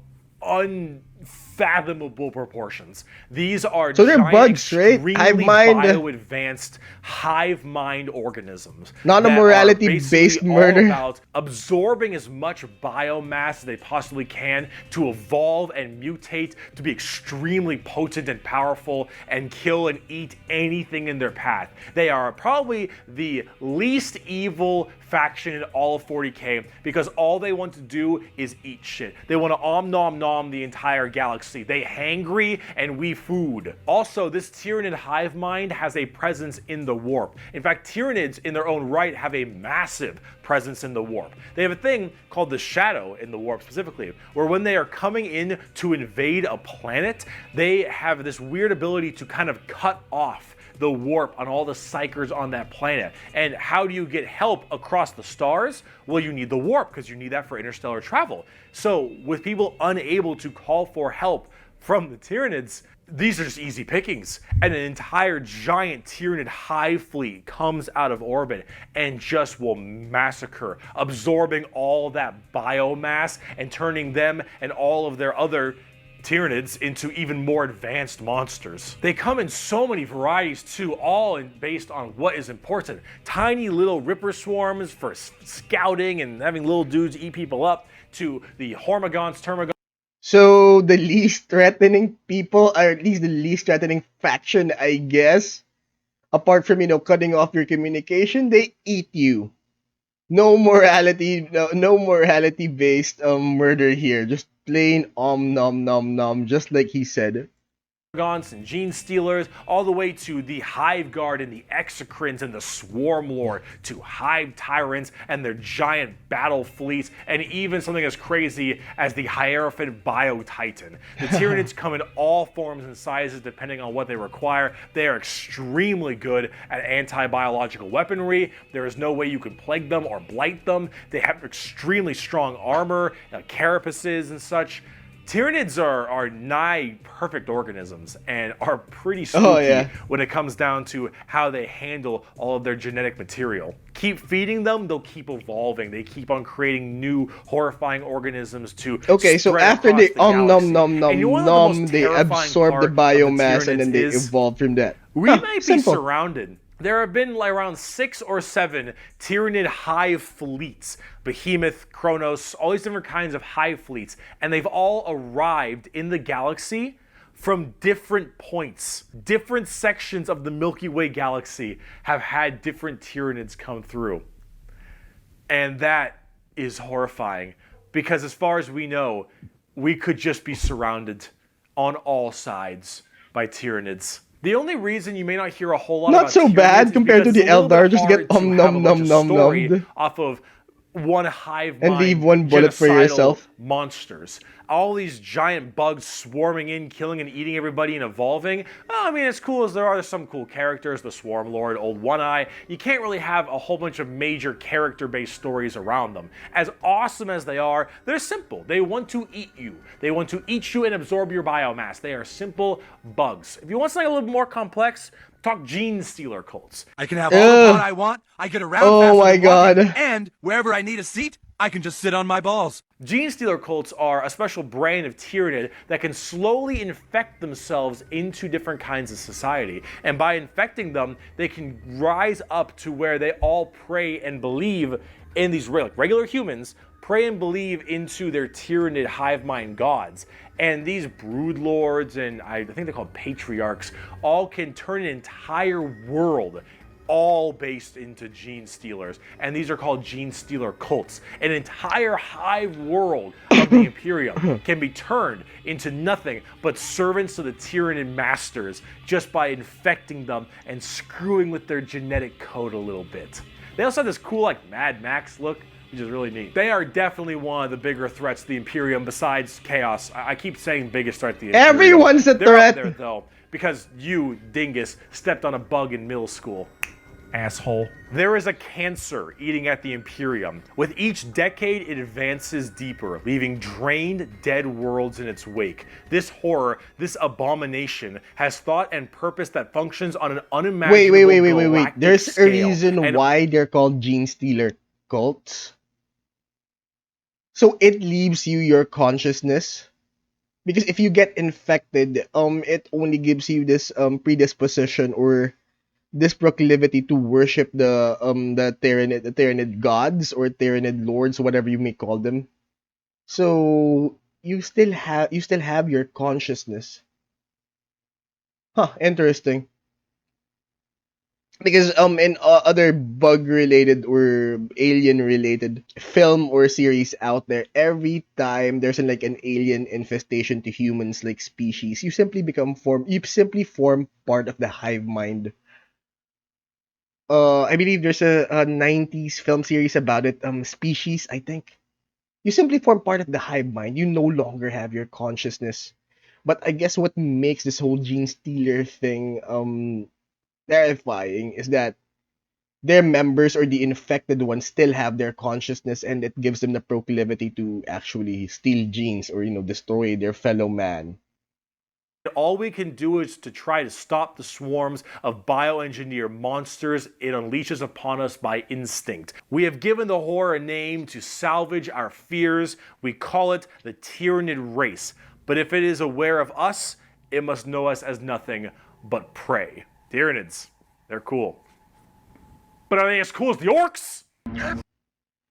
unfathomable proportions. These are So they're giant, bugs, right? extremely Hive mind. bio-advanced hive mind organisms. Not a that are morality-based basically murder. all about absorbing as much biomass as they possibly can to evolve and mutate to be extremely potent and powerful and kill and eat anything in their path. They are probably the least evil faction in all of 40k because all they want to do is eat shit. They want to nom nom the entire galaxy. They hangry and we food. Also, this Tyranid hive mind has a presence in the warp. In fact, Tyranids in their own right have a massive presence in the warp. They have a thing called the shadow in the warp specifically, where when they are coming in to invade a planet, they have this weird ability to kind of cut off the warp on all the psychers on that planet. And how do you get help across the stars? Well, you need the warp because you need that for interstellar travel. So with people unable to call for help from the Tyranids, these are just easy pickings. And an entire giant Tyranid hive fleet comes out of orbit and just will massacre, absorbing all that biomass and turning them and all of their other Tyranids into even more advanced monsters. They come in so many varieties too, all based on what is important. Tiny little ripper swarms for scouting and having little dudes eat people up, to the Hormigons, Termagons. So the least threatening people, or at least the least threatening faction, I guess. Apart from, cutting off your communication, they eat you. No morality, no morality based murder here. Just plain nom nom nom, just like he said. And Genestealers, all the way to the Hive Guard and the Exocrines and the Swarm Lord, to Hive Tyrants and their giant battle fleets, and even something as crazy as the Hierophant Bio Titan. The Tyranids come in all forms and sizes depending on what they require. They are extremely good at anti-biological weaponry. There is no way you can plague them or blight them. They have extremely strong armor, carapaces and such. Tyranids are nigh perfect organisms and are pretty spooky when it comes down to how they handle all of their genetic material. Keep feeding them, they'll keep evolving. They keep on creating new horrifying organisms to so after they nom nom nom, they absorb the biomass and then they evolve from that. We might be surrounded. There have been around 6 or 7 Tyranid hive fleets, Behemoth, Kronos, all these different kinds of hive fleets, and they've all arrived in the galaxy from different points. Different sections of the Milky Way galaxy have had different Tyranids come through. And that is horrifying, because as far as we know, we could just be surrounded on all sides by Tyranids. The only reason you may not hear a whole lot about so Tyranids bad compared to the Eldar, just get nom off of one hive mind, and leave one bullet for yourself. Monsters. All these giant bugs swarming in, killing and eating everybody and evolving. Well, I mean, as cool as there are, there's some cool characters, the Swarm Lord, Old One Eye. You can't really have a whole bunch of major character-based stories around them. As awesome as they are, they're simple. They want to eat you. They want to eat you and absorb your biomass. They are simple bugs. If you want something a little more complex, talk Genestealer Cults. I can have all the fun I want, I get around faster than walking, and wherever I need a seat, I can just sit on my balls. Genestealer Cults are a special brand of Tyranid that can slowly infect themselves into different kinds of society. And by infecting them, they can rise up to where they all pray and believe in these regular humans, pray and believe into their Tyranid hive mind gods. And these brood lords, and I think they're called patriarchs, all can turn an entire world all based into Genestealers, and these are called Genestealer Cults. An entire hive world of the Imperium can be turned into nothing but servants to the Tyranid masters just by infecting them and screwing with their genetic code a little bit. They also have this cool like Mad Max look, which is really neat. They are definitely one of the bigger threats to the Imperium besides Chaos. I keep saying biggest threat to the Imperium. Everyone's a They're threat. up there though, because you, dingus, stepped on a bug in middle school. Asshole. There is a cancer eating at the Imperium. With each decade, it advances deeper, leaving drained, dead worlds in its wake. This horror, this abomination, has thought and purpose that functions on an unimaginable Wait. There's a scale. reason why they're called Genestealer Cults. So it leaves you your consciousness. Because if you get infected, it only gives you this predisposition or this proclivity to worship the Tyranid gods or Tyranid lords, whatever you may call them. So you still have your consciousness. Huh, interesting. Because in other bug related or alien related film or series out there, every time there's like an alien infestation to humans like species, you simply form part of the hive mind. I believe there's a 90s film series about it, Species, I think. You simply form part of the hive mind. You no longer have your consciousness. But I guess what makes this whole gene stealer thing terrifying is that their members or the infected ones still have their consciousness, and it gives them the proclivity to actually steal genes or destroy their fellow man. All we can do is to try to stop the swarms of bioengineered monsters it unleashes upon us by instinct. We have given the horror a name to salvage our fears. We call it the Tyranid race. But if it is aware of us, it must know us as nothing but prey. Tyranids, they're cool. But are they as cool as the Orks?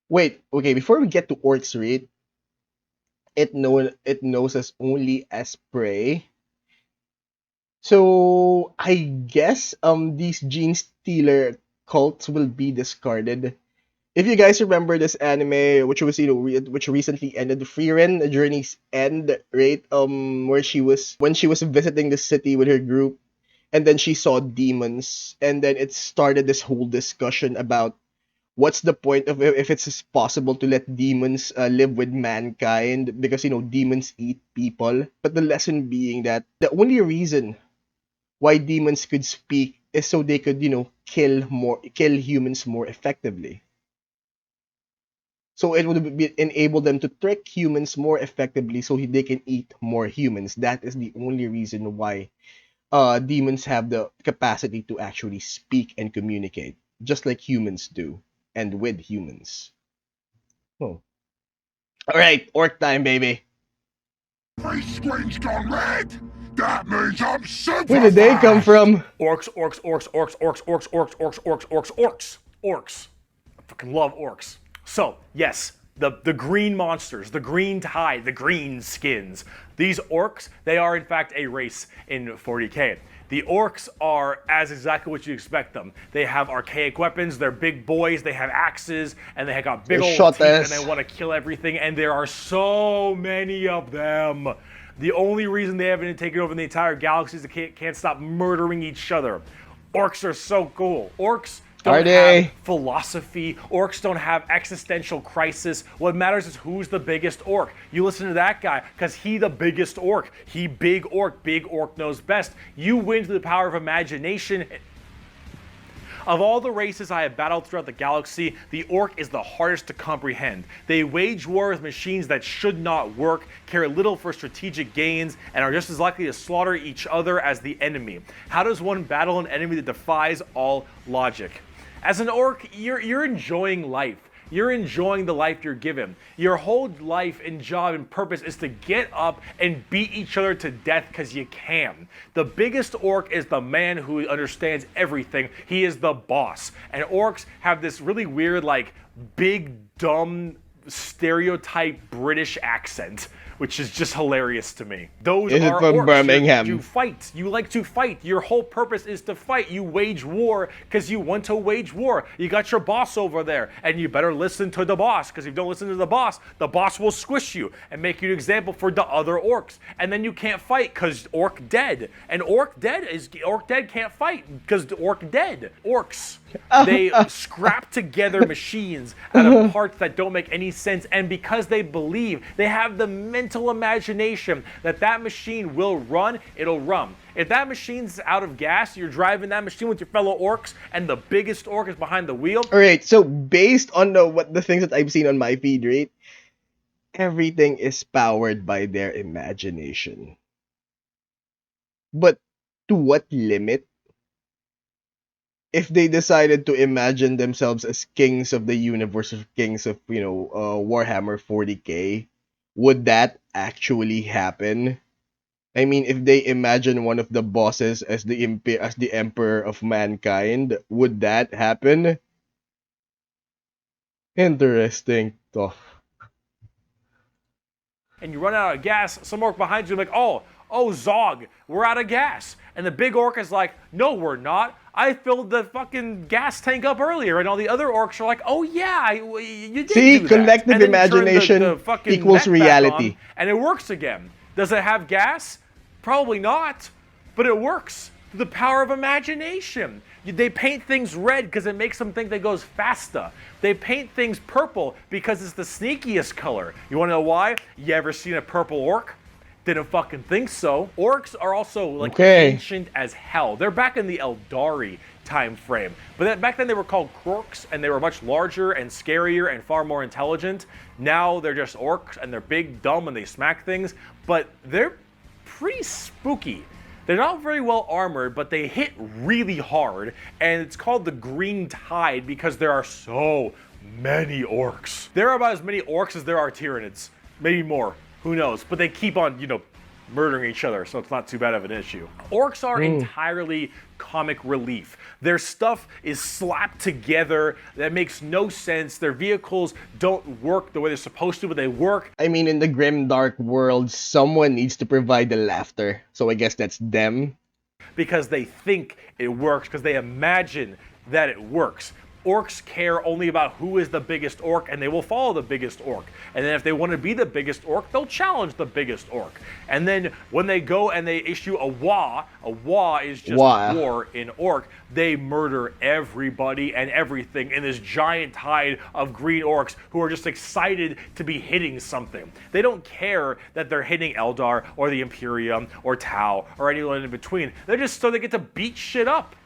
Wait, okay, before we get to Orks, Reed, it knows us only as prey. So I guess these gene stealer cults will be discarded. If you guys remember this anime, which was which recently ended, Frieren, A Journey's End, right? Where when she was visiting the city with her group, and then she saw demons, and then it started this whole discussion about what's the point of if it's possible to let demons live with mankind, because demons eat people. But the lesson being that the only reason why demons could speak is so they could kill humans more effectively. So it would enable them to trick humans more effectively so they can eat more humans. That is the only reason why demons have the capacity to actually speak and communicate, just like humans do, and with humans. Oh. Alright, orc time, baby. My screen's gone red. That means I'm super. Where did they come from? Orks. I fucking love orcs. So, yes, the green monsters, the green tide, the green skins. These orcs, they are in fact a race in 40k. The orcs are as exactly what you expect them. They have archaic weapons, they're big boys, they have axes, and they have got big old teeth, and they want to kill everything, and there are so many of them. The only reason they haven't taken over the entire galaxy is they can't stop murdering each other. Orcs are so cool. Orcs don't have philosophy. Orcs don't have existential crisis. What matters is who's the biggest orc. You listen to that guy because he the biggest orc. He big orc. Big orc knows best. You win through the power of imagination. Of all the races I have battled throughout the galaxy, the orc is the hardest to comprehend. They wage war with machines that should not work, care little for strategic gains, and are just as likely to slaughter each other as the enemy. How does one battle an enemy that defies all logic? As an orc, you're enjoying life. You're enjoying the life you're given. Your whole life and job and purpose is to get up and beat each other to death because you can. The biggest orc is the man who understands everything. He is the boss. And orcs have this really weird, like, big, dumb, stereotype British accent which is just hilarious to me. Those Is it are from orcs. Birmingham? You fight. You like to fight. Your whole purpose is to fight. You wage war because you want to wage war. You got your boss over there, and you better listen to the boss, because if you don't listen to the boss will squish you and make you an example for the other orcs. And then you can't fight because orc dead. And orc dead can't fight because orc dead. Orcs. They scrap together machines out of parts that don't make any sense, and because they believe, they have the mental imagination that that machine will run, it'll run. If that machine's out of gas, you're driving that machine with your fellow orcs, and the biggest orc is behind the wheel. Alright, so based on the things that I've seen on my feed, right? Everything is powered by their imagination. But to what limit? If they decided to imagine themselves as kings of the universe or kings of, Warhammer 40k, would that actually happen? I mean, if they imagine one of the bosses as the emperor of mankind, would that happen? Interesting stuff. And you run out of gas, some orc behind you like, oh, Zog, we're out of gas. And the big orc is like, no, we're not. I filled the fucking gas tank up earlier. And all the other orcs are like, oh yeah, you did See, do that. collective And then you turn imagination the fucking equals mech back reality. on, and it works again. Does it have gas? Probably not, but it works. The power of imagination. They paint things red because it makes them think they goes faster. They paint things purple because it's the sneakiest color. You want to know why? You ever seen a purple orc? Didn't fucking think so. Orcs are also ancient as hell. They're back in the Eldari time frame. But back then they were called Orks, and they were much larger and scarier and far more intelligent. Now they're just orcs, and they're big, dumb, and they smack things. But they're pretty spooky. They're not very well armored, but they hit really hard. And it's called the Green Tide because there are so many orcs. There are about as many orcs as there are Tyranids. Maybe more. Who knows? But they keep on, murdering each other, so it's not too bad of an issue. Orcs are entirely comic relief. Their stuff is slapped together. That makes no sense. Their vehicles don't work the way they're supposed to, but they work. I mean, in the grim, dark world, someone needs to provide the laughter. So I guess that's them. Because they think it works, because they imagine that it works. Orcs care only about who is the biggest orc, and they will follow the biggest orc. And then if they want to be the biggest orc, they'll challenge the biggest orc. And then when they go and they issue a wa is just war in orc, they murder everybody and everything in this giant tide of green orcs who are just excited to be hitting something. They don't care that they're hitting Eldar or the Imperium or Tau or anyone in between. They're just so they get to beat shit up.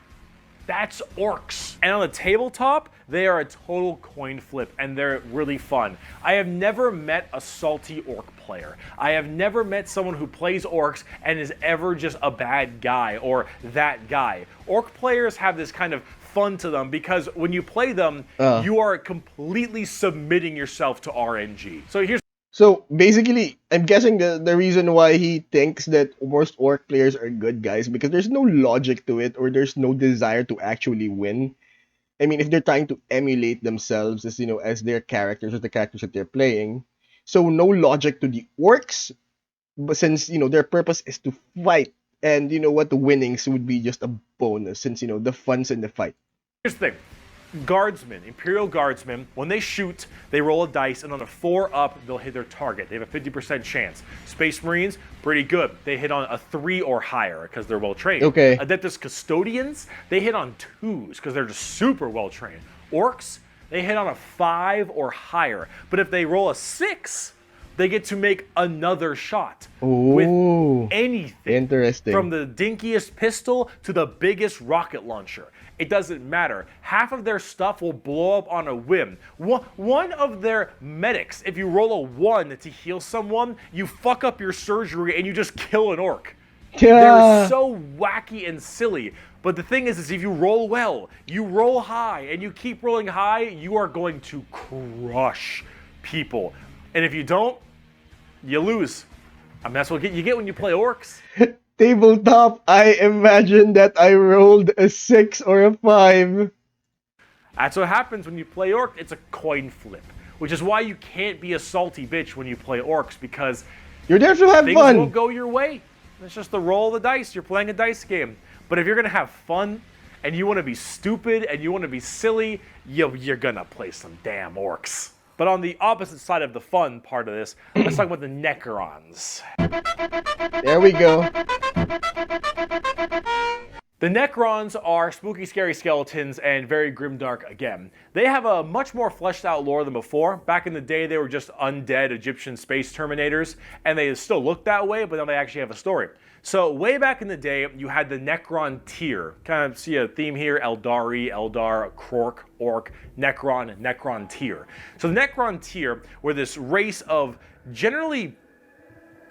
That's orcs. And on the tabletop, they are a total coin flip, and they're really fun. I have never met a salty orc player. I have never met someone who plays orcs and is ever just a bad guy or that guy. Orc players have this kind of fun to them because when you play them, you are completely submitting yourself to RNG. So basically, I'm guessing the reason why he thinks that most orc players are good guys because there's no logic to it or there's no desire to actually win. I mean, if they're trying to emulate themselves as, as their characters or the characters that they're playing. So no logic to the orcs, but since, their purpose is to fight. And the winnings would be just a bonus since, the fun's in the fight. Here's the thing. Guardsmen, Imperial Guardsmen, when they shoot, they roll a dice, and on a 4 up, they'll hit their target. They have a 50% chance. Space Marines, pretty good. They hit on a 3 or higher because they're well trained. Okay. Adeptus Custodians, they hit on 2s because they're just super well trained. Orcs, they hit on a 5 or higher. But if they roll a 6, they get to make another shot with anything. Interesting. From the dinkiest pistol to the biggest rocket launcher. It doesn't matter. Half of their stuff will blow up on a whim. One of their medics, if you roll a 1 to heal someone, you fuck up your surgery and you just kill an orc. They're so wacky and silly. But the thing is if you roll well, you roll high, and you keep rolling high, you are going to crush people. And if you don't, you lose. I mean, that's what you get when you play orcs. Tabletop, I imagine that I rolled a 6 or a 5. That's what happens when you play orc. It's a coin flip, which is why you can't be a salty bitch when you play orcs, because You're there to have Things fun. won't go your way. It's just the roll of the dice. You're playing a dice game. But if you're gonna have fun, and you want to be stupid, and you want to be silly, you're gonna play some damn orcs. But on the opposite side of the fun part of this, let's talk about the Necrons. There we go. The Necrons are spooky, scary skeletons and very grimdark again. They have a much more fleshed out lore than before. Back in the day, they were just undead Egyptian space terminators, and they still look that way, but now they actually have a story. So way back in the day, you had the Necron tier. Kind of see a theme here: Eldari, Eldar, Krork, Ork, Necron, Necron tier. So the Necron tier were this race of generally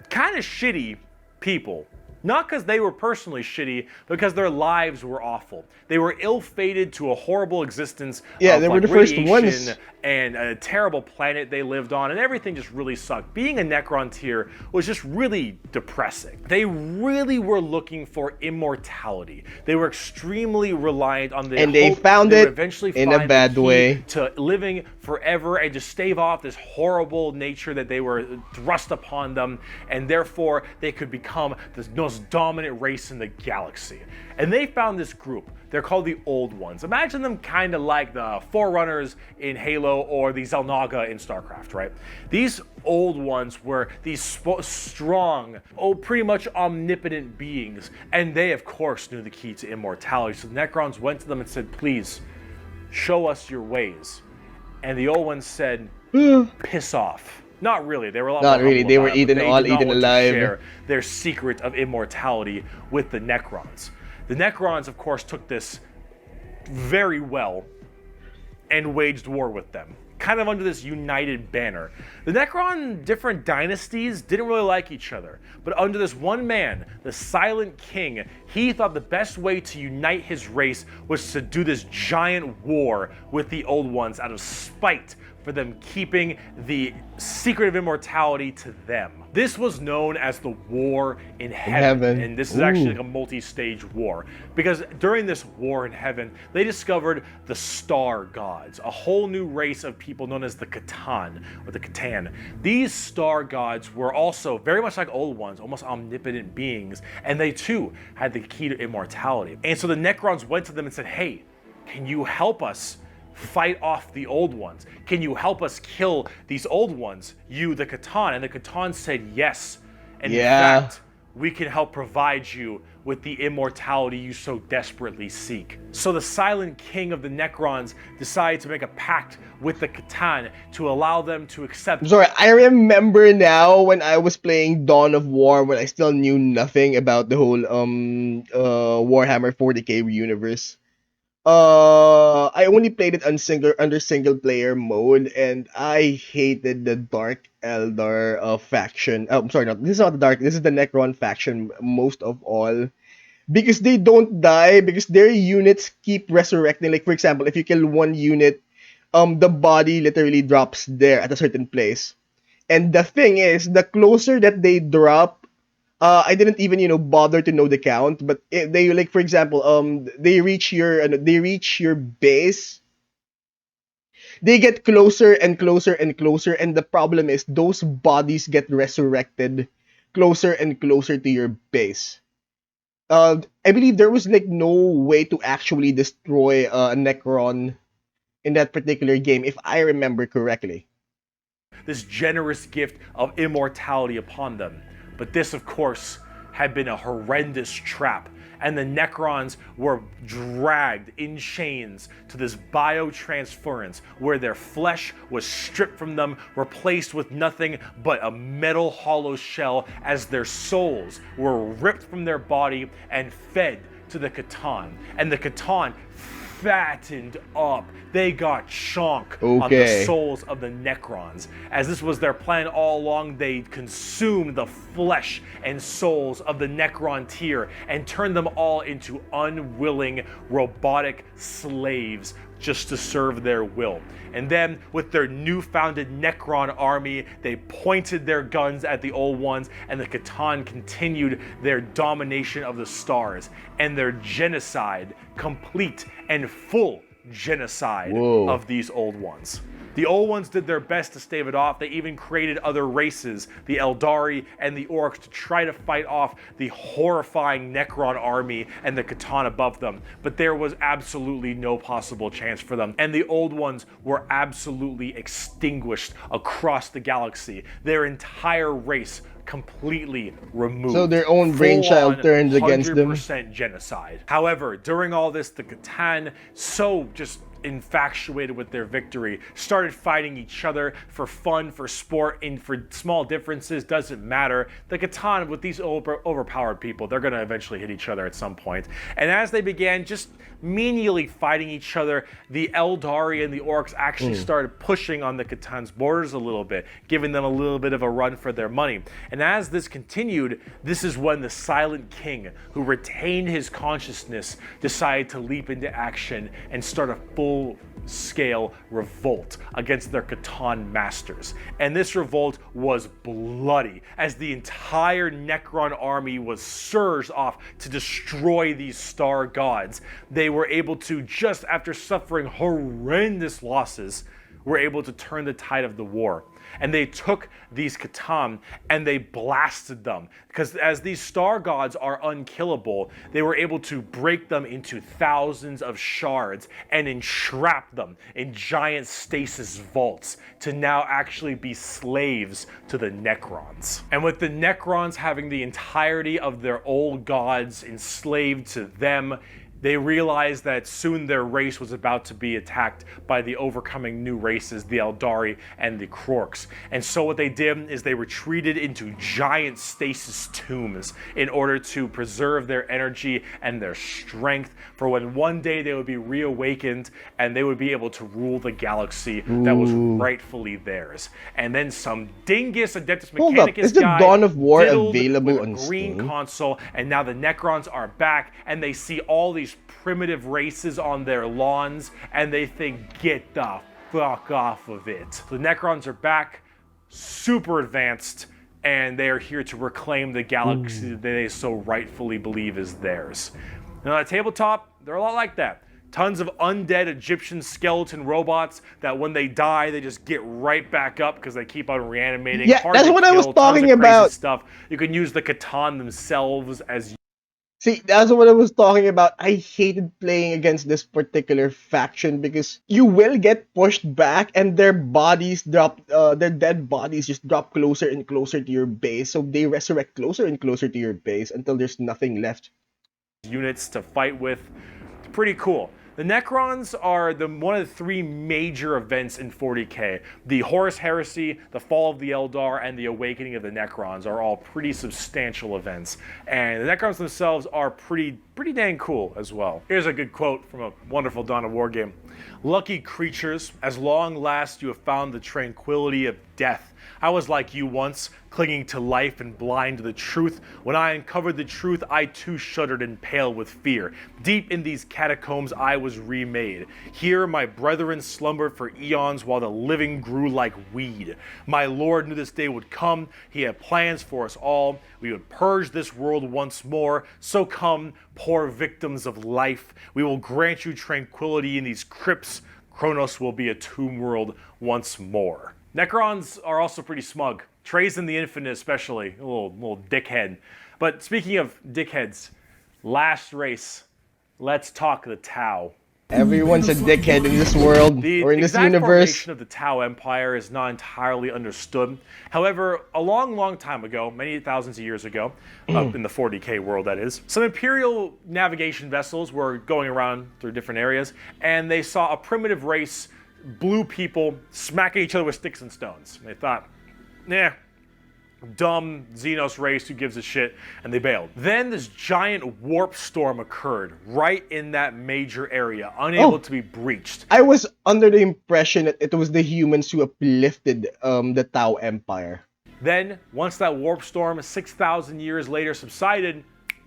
kind of shitty people. Not because they were personally shitty, because their lives were awful. They were ill-fated to a horrible existence. Yeah, of, they were like, the first radiation ones. and a terrible planet they lived on, and everything just really sucked. Being a Necron tier was just really depressing. They really were looking for immortality. They were extremely reliant on the And they hope found they would it eventually in a find the bad key way. to living forever and just stave off this horrible nature that they were thrust upon them, and therefore they could become the most dominant race in the galaxy. And they found this group. They're called the Old Ones. Imagine them kind of like the Forerunners in Halo or the Xel'Naga in StarCraft, right? These Old Ones were these strong, pretty much omnipotent beings, and they, of course, knew the key to immortality. So the Necrons went to them and said, please, show us your ways. And the Old Ones said, piss off. Not really. They were a lot Not more really. humble They were about it, but eaten they all did not eaten want to alive. share their secret of immortality with the Necrons. The Necrons, of course, took this very well and waged war with them, kind of under this united banner. The Necron different dynasties didn't really like each other, but under this one man, the Silent King, he thought the best way to unite his race was to do this giant war with the Old Ones out of spite for them keeping the secret of immortality to them. This was known as the War in Heaven, and this is actually like a multi-stage war, because during this War in Heaven, they discovered the Star Gods, a whole new race of people known as the Catan, or the Catan. These Star Gods were also very much like Old Ones, almost omnipotent beings, and they too had the key to immortality. And so the Necrons went to them and said, hey, can you help us fight off the Old Ones? Can you help us kill these Old Ones, you, the Catan? And the Catan said yes. And in fact, we can help provide you with the immortality you so desperately seek. So the Silent King of the Necrons decided to make a pact with the Catan to allow them to accept. Sorry, I remember now when I was playing Dawn of War, when I still knew nothing about the whole Warhammer 40k universe. I only played it on under single player mode, and I hated the Dark Eldar faction. I'm sorry, no, this is not the Dark. This is the Necron faction most of all, because they don't die, because their units keep resurrecting. Like for example, if you kill one unit, the body literally drops there at a certain place. And the thing is, the closer that they drop, I didn't even bother to know the count, but they, like for example, they reach your base, they get closer and closer and closer, and the problem is those bodies get resurrected closer and closer to your base. I believe there was like no way to actually destroy a Necron in that particular game, if I remember correctly. This generous gift of immortality upon them. But this, of course, had been a horrendous trap, and the Necrons were dragged in chains to this biotransference where their flesh was stripped from them, replaced with nothing but a metal hollow shell, as their souls were ripped from their body and fed to the Catan. And the Catan fattened up. They got chonk on the souls of the Necrons. As this was their plan all along, they consumed the flesh and souls of the Necron tier and turned them all into unwilling robotic slaves just to serve their will. And then, with their new-founded Necron army, they pointed their guns at the Old Ones, and the Catan continued their domination of the stars and their genocide, complete and full genocide of these Old Ones. The old ones did their best to stave it off. They even created other races, the Eldari and the Orks, to try to fight off the horrifying Necron army and the Catan above them. But there was absolutely no possible chance for them. And the old ones were absolutely extinguished across the galaxy. Their entire race completely removed. So their own brainchild turned against them. 100% genocide. However, during all this, the Catan, so just infatuated with their victory, started fighting each other for fun, for sport, and for small differences, doesn't matter. The Catan, with these overpowered people, they're going to eventually hit each other at some point. And as they began just menially fighting each other, the Eldari and the Orks actually started pushing on the Catan's borders a little bit, giving them a little bit of a run for their money. And as this continued, this is when the Silent King, who retained his consciousness, decided to leap into action and start a full-scale revolt against their Catan masters. And this revolt was bloody, as the entire Necron army was surged off to destroy these star gods. They were able to, just after suffering horrendous losses, were able to turn the tide of the war. And they took these Catan and they blasted them, because as these star gods are unkillable, they were able to break them into thousands of shards and entrap them in giant stasis vaults to now actually be slaves to the Necrons. And with the Necrons having the entirety of their old gods enslaved to them, they realized that soon their race was about to be attacked by the overcoming new races, the Eldari and the Orks. And so what they did is they retreated into giant stasis tombs in order to preserve their energy and their strength for when one day they would be reawakened and they would be able to rule the galaxy that was rightfully theirs. And then some dingus Adeptus Hold up, Mechanicus is the guy Dawn of War diddled available with on a green Steam? console, and now the Necrons are back and they see all these primitive races on their lawns and they think, get the fuck off of it. The Necrons are back, super advanced, and they are here to reclaim the galaxy that they so rightfully believe is theirs. Now at tabletop, they're a lot like that. Tons of undead Egyptian skeleton robots that when they die, they just get right back up because they keep on reanimating. Yeah, Hard that's to what I was kill, tons of talking crazy about. stuff. You can use the Catan themselves as See, that's what I was talking about. I hated playing against this particular faction because you will get pushed back and their bodies drop, their dead bodies just drop closer and closer to your base. So they resurrect closer and closer to your base until there's nothing left. units to fight with. It's pretty cool. The Necrons are one of the three major events in 40k. The Horus Heresy, the Fall of the Eldar, and the Awakening of the Necrons are all pretty substantial events. And the Necrons themselves are pretty dang cool as well. Here's a good quote from a wonderful Dawn of War game. Lucky creatures, as long last you have found the tranquility of death. I was like you once, clinging to life and blind to the truth. When I uncovered the truth, I too shuddered and paled with fear. Deep in these catacombs, I was remade. Here, my brethren slumbered for eons while the living grew like weed. My Lord knew this day would come. He had plans for us all. We would purge this world once more. So come, poor victims of life. We will grant you tranquility in these crypts. Kronos will be a tomb world once more. Necrons are also pretty smug. Trazyn the Infinite especially, a little dickhead. But speaking of dickheads, last race, let's talk the Tau. Everyone's a dickhead in this world or in this exact universe. formation of the Tau Empire is not entirely understood. However, a long time ago, many thousands of years ago, in the 40k world that is, some Imperial navigation vessels were going around through different areas, and they saw a primitive race, blue people, smacking each other with sticks and stones. And they thought, nah, dumb Xenos race, who gives a shit, and they bailed. Then this giant warp storm occurred right in that major area, unable to be breached. I was under the impression that it was the humans who uplifted the Tau Empire. Then, once that warp storm 6,000 years later subsided,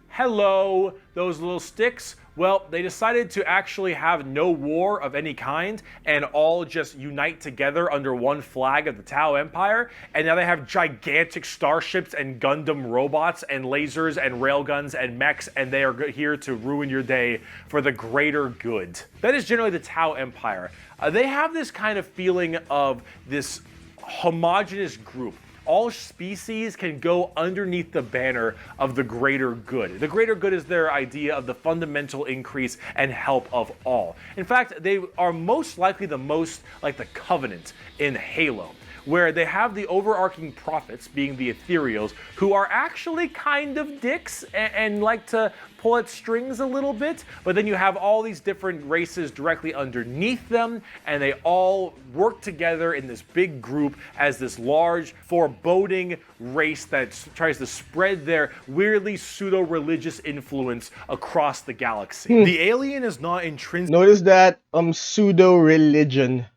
hello, those little sticks Well, they decided to actually have no war of any kind and all just unite together under one flag of the Tau Empire. And now they have gigantic starships and Gundam robots and lasers and railguns and mechs, and they are here to ruin your day for the greater good. That is generally the Tau Empire. They have this kind of feeling of this homogenous group. All species can go underneath the banner of the greater good. The greater good is their idea of the fundamental increase and help of all. In fact, they are most likely the most like the Covenant in Halo, where they have the overarching prophets, being the ethereals, who are actually kind of dicks and like to pull at strings a little bit, but then you have all these different races directly underneath them, and they all work together in this big group as this large, foreboding race that tries to spread their weirdly pseudo-religious influence across the galaxy. The alien is not intrinsic. Notice that pseudo-religion.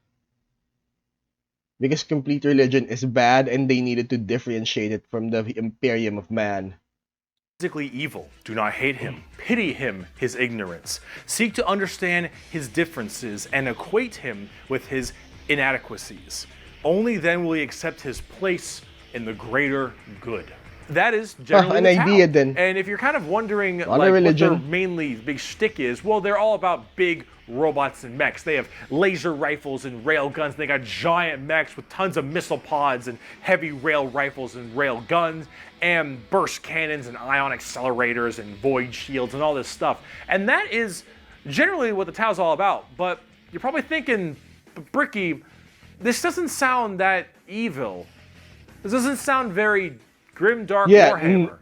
Because complete religion is bad and they needed to differentiate it from the Imperium of Man. Physically evil. Do not hate him. Pity him, his ignorance. Seek to understand his differences and equate him with his inadequacies. Only then will he accept his place in the greater good. That is generally an the idea Tau. then. And if you're kind of wondering like, what religion. their mainly big shtick is, well, they're all about big robots and mechs. They have laser rifles and rail guns. They got giant mechs with tons of missile pods and heavy rail rifles and rail guns and burst cannons and ion accelerators and void shields and all this stuff. And that is generally what the Tau's all about. But you're probably thinking, Bricky, this doesn't sound that evil. This doesn't sound very grim, dark Warhammer.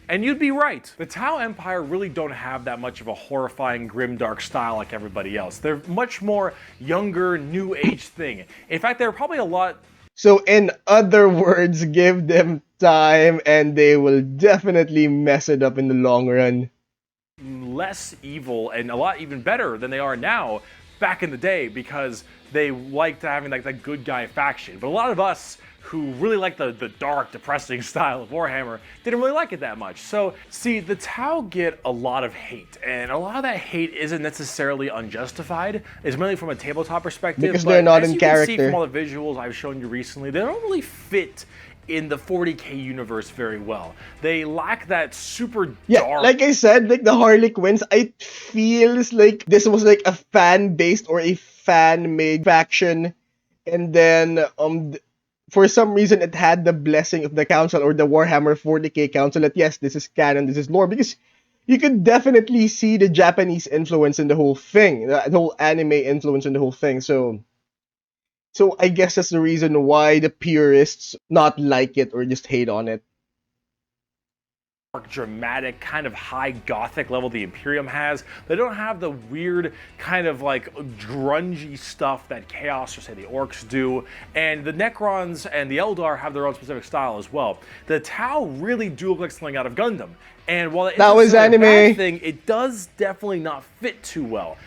And you'd be right. The Tau Empire really don't have that much of a horrifying, grim, dark style like everybody else. They're much more younger, new age thing. In fact, they're probably a lot... So in other words, give them time and they will definitely mess it up in the long run. less evil and a lot even better than they are now back in the day, because they liked having like that good guy faction. But a lot of us who really like the dark, depressing style of Warhammer didn't really like it that much. So, see, the Tau get a lot of hate, and a lot of that hate isn't necessarily unjustified. It's mainly from a tabletop perspective. Because they're not in character. As you can see from all the visuals I've shown you recently, they don't really fit in the 40k universe very well. They lack that super dark... Yeah, like I said, like the Harlequins, it feels like this was like a fan-based or a fan-made faction, and then for some reason it had the blessing of the council or the Warhammer 40k council that yes, this is canon, this is lore, because you could definitely see the Japanese influence in the whole thing, the whole anime influence in the whole thing. So I guess that's the reason why the purists not like it or just hate on it. Dramatic, kind of high gothic level the Imperium has. They don't have the weird kind of like grungy stuff that Chaos or say the Orks do. And the Necrons and the Eldar have their own specific style as well. The Tau really do look like something out of Gundam. And while it that was anime, a bad thing, it does definitely not fit too well.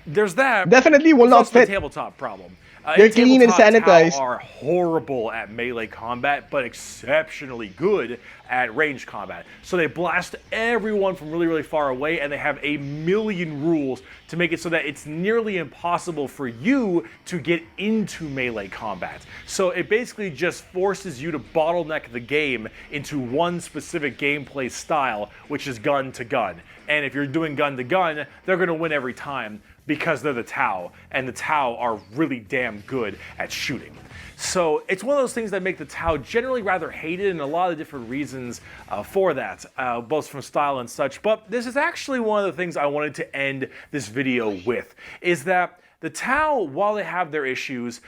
There's that. Definitely will not fit. The tabletop problem. They're clean and sanitized. Tau are horrible at melee combat, but exceptionally good at range combat. So they blast everyone from really, really far away, and they have a million rules to make it so that it's nearly impossible for you to get into melee combat. So it basically just forces you to bottleneck the game into one specific gameplay style, which is gun to gun. And if you're doing gun to gun, they're going to win every time, because they're the Tau, and the Tau are really damn good at shooting. So it's one of those things that make the Tau generally rather hated, and a lot of different reasons for that, both from style and such. But this is actually one of the things I wanted to end this video with, is that the Tau, while they have their issues,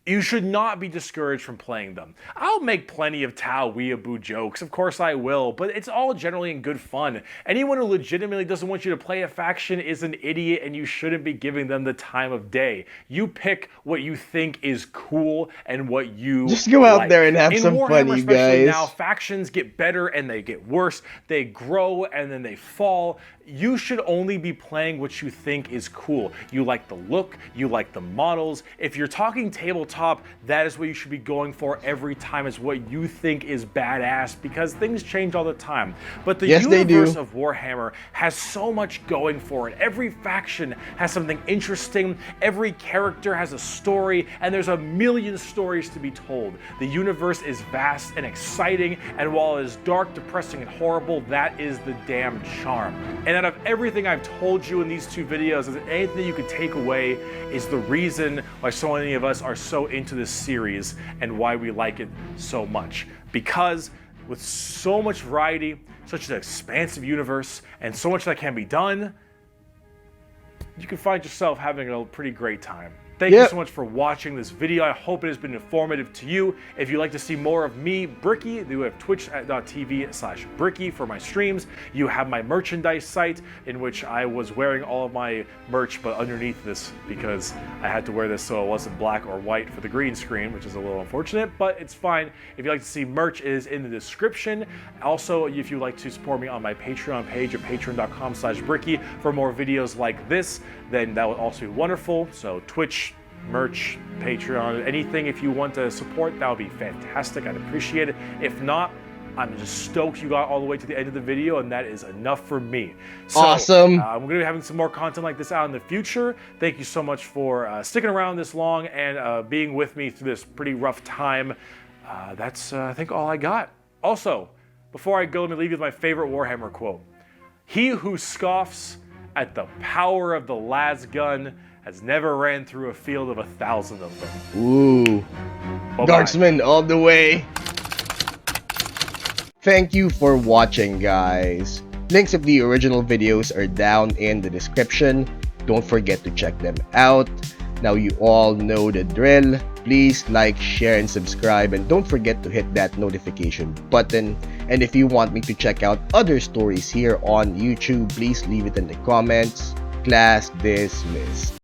you should not be discouraged from playing them. I'll make plenty of Tau weeaboo jokes, of course I will, but it's all generally in good fun. Anyone who legitimately doesn't want you to play a faction is an idiot, and you shouldn't be giving them the time of day. You pick what you think is cool and what you just go out like. there and have some fun, you guys. Now, factions get better and they get worse. They grow and then they fall. You should only be playing what you think is cool. You like the look, you like the models. If you're talking tabletop top, that is what you should be going for every time, is what you think is badass, because things change all the time. But the universe of Warhammer has so much going for it. Every faction has something interesting, every character has a story, and there's a million stories to be told. The universe is vast and exciting, and while it is dark, depressing, and horrible, that is the damn charm. And out of everything I've told you in these two videos, is anything that you could take away is the reason why so many of us are so into this series and why we like it so much. Because with so much variety, such an expansive universe, and so much that can be done, you can find yourself having a pretty great time. Thank you so much for watching this video. I hope it has been informative to you. If you'd like to see more of me, Bricky, you have twitch.tv/Bricky for my streams. You have my merchandise site, in which I was wearing all of my merch, but underneath this, because I had to wear this so it wasn't black or white for the green screen, which is a little unfortunate, but it's fine. If you'd like to see merch, it is in the description. Also, if you'd like to support me on my Patreon page at patreon.com/Bricky for more videos like this, then that would also be wonderful. So Twitch, merch, Patreon, anything if you want to support, that would be fantastic. I'd appreciate it. If not, I'm just stoked you got all the way to the end of the video, and that is enough for me. So, awesome. I'm going to be having some more content like this out in the future. Thank you so much for sticking around this long and being with me through this pretty rough time. That's, I think, all I got. Also, before I go, let me leave you with my favorite Warhammer quote. He who scoffs at the power of the las gun has never ran through a field of 1,000 of them. Ooh. Bye-bye. Guardsman all the way. Thank you for watching, guys. Links of the original videos are down in the description. Don't forget to check them out. Now you all know the drill. Please like, share, and subscribe, and don't forget to hit that notification button. And if you want me to check out other stories here on YouTube, please leave it in the comments. Class dismissed.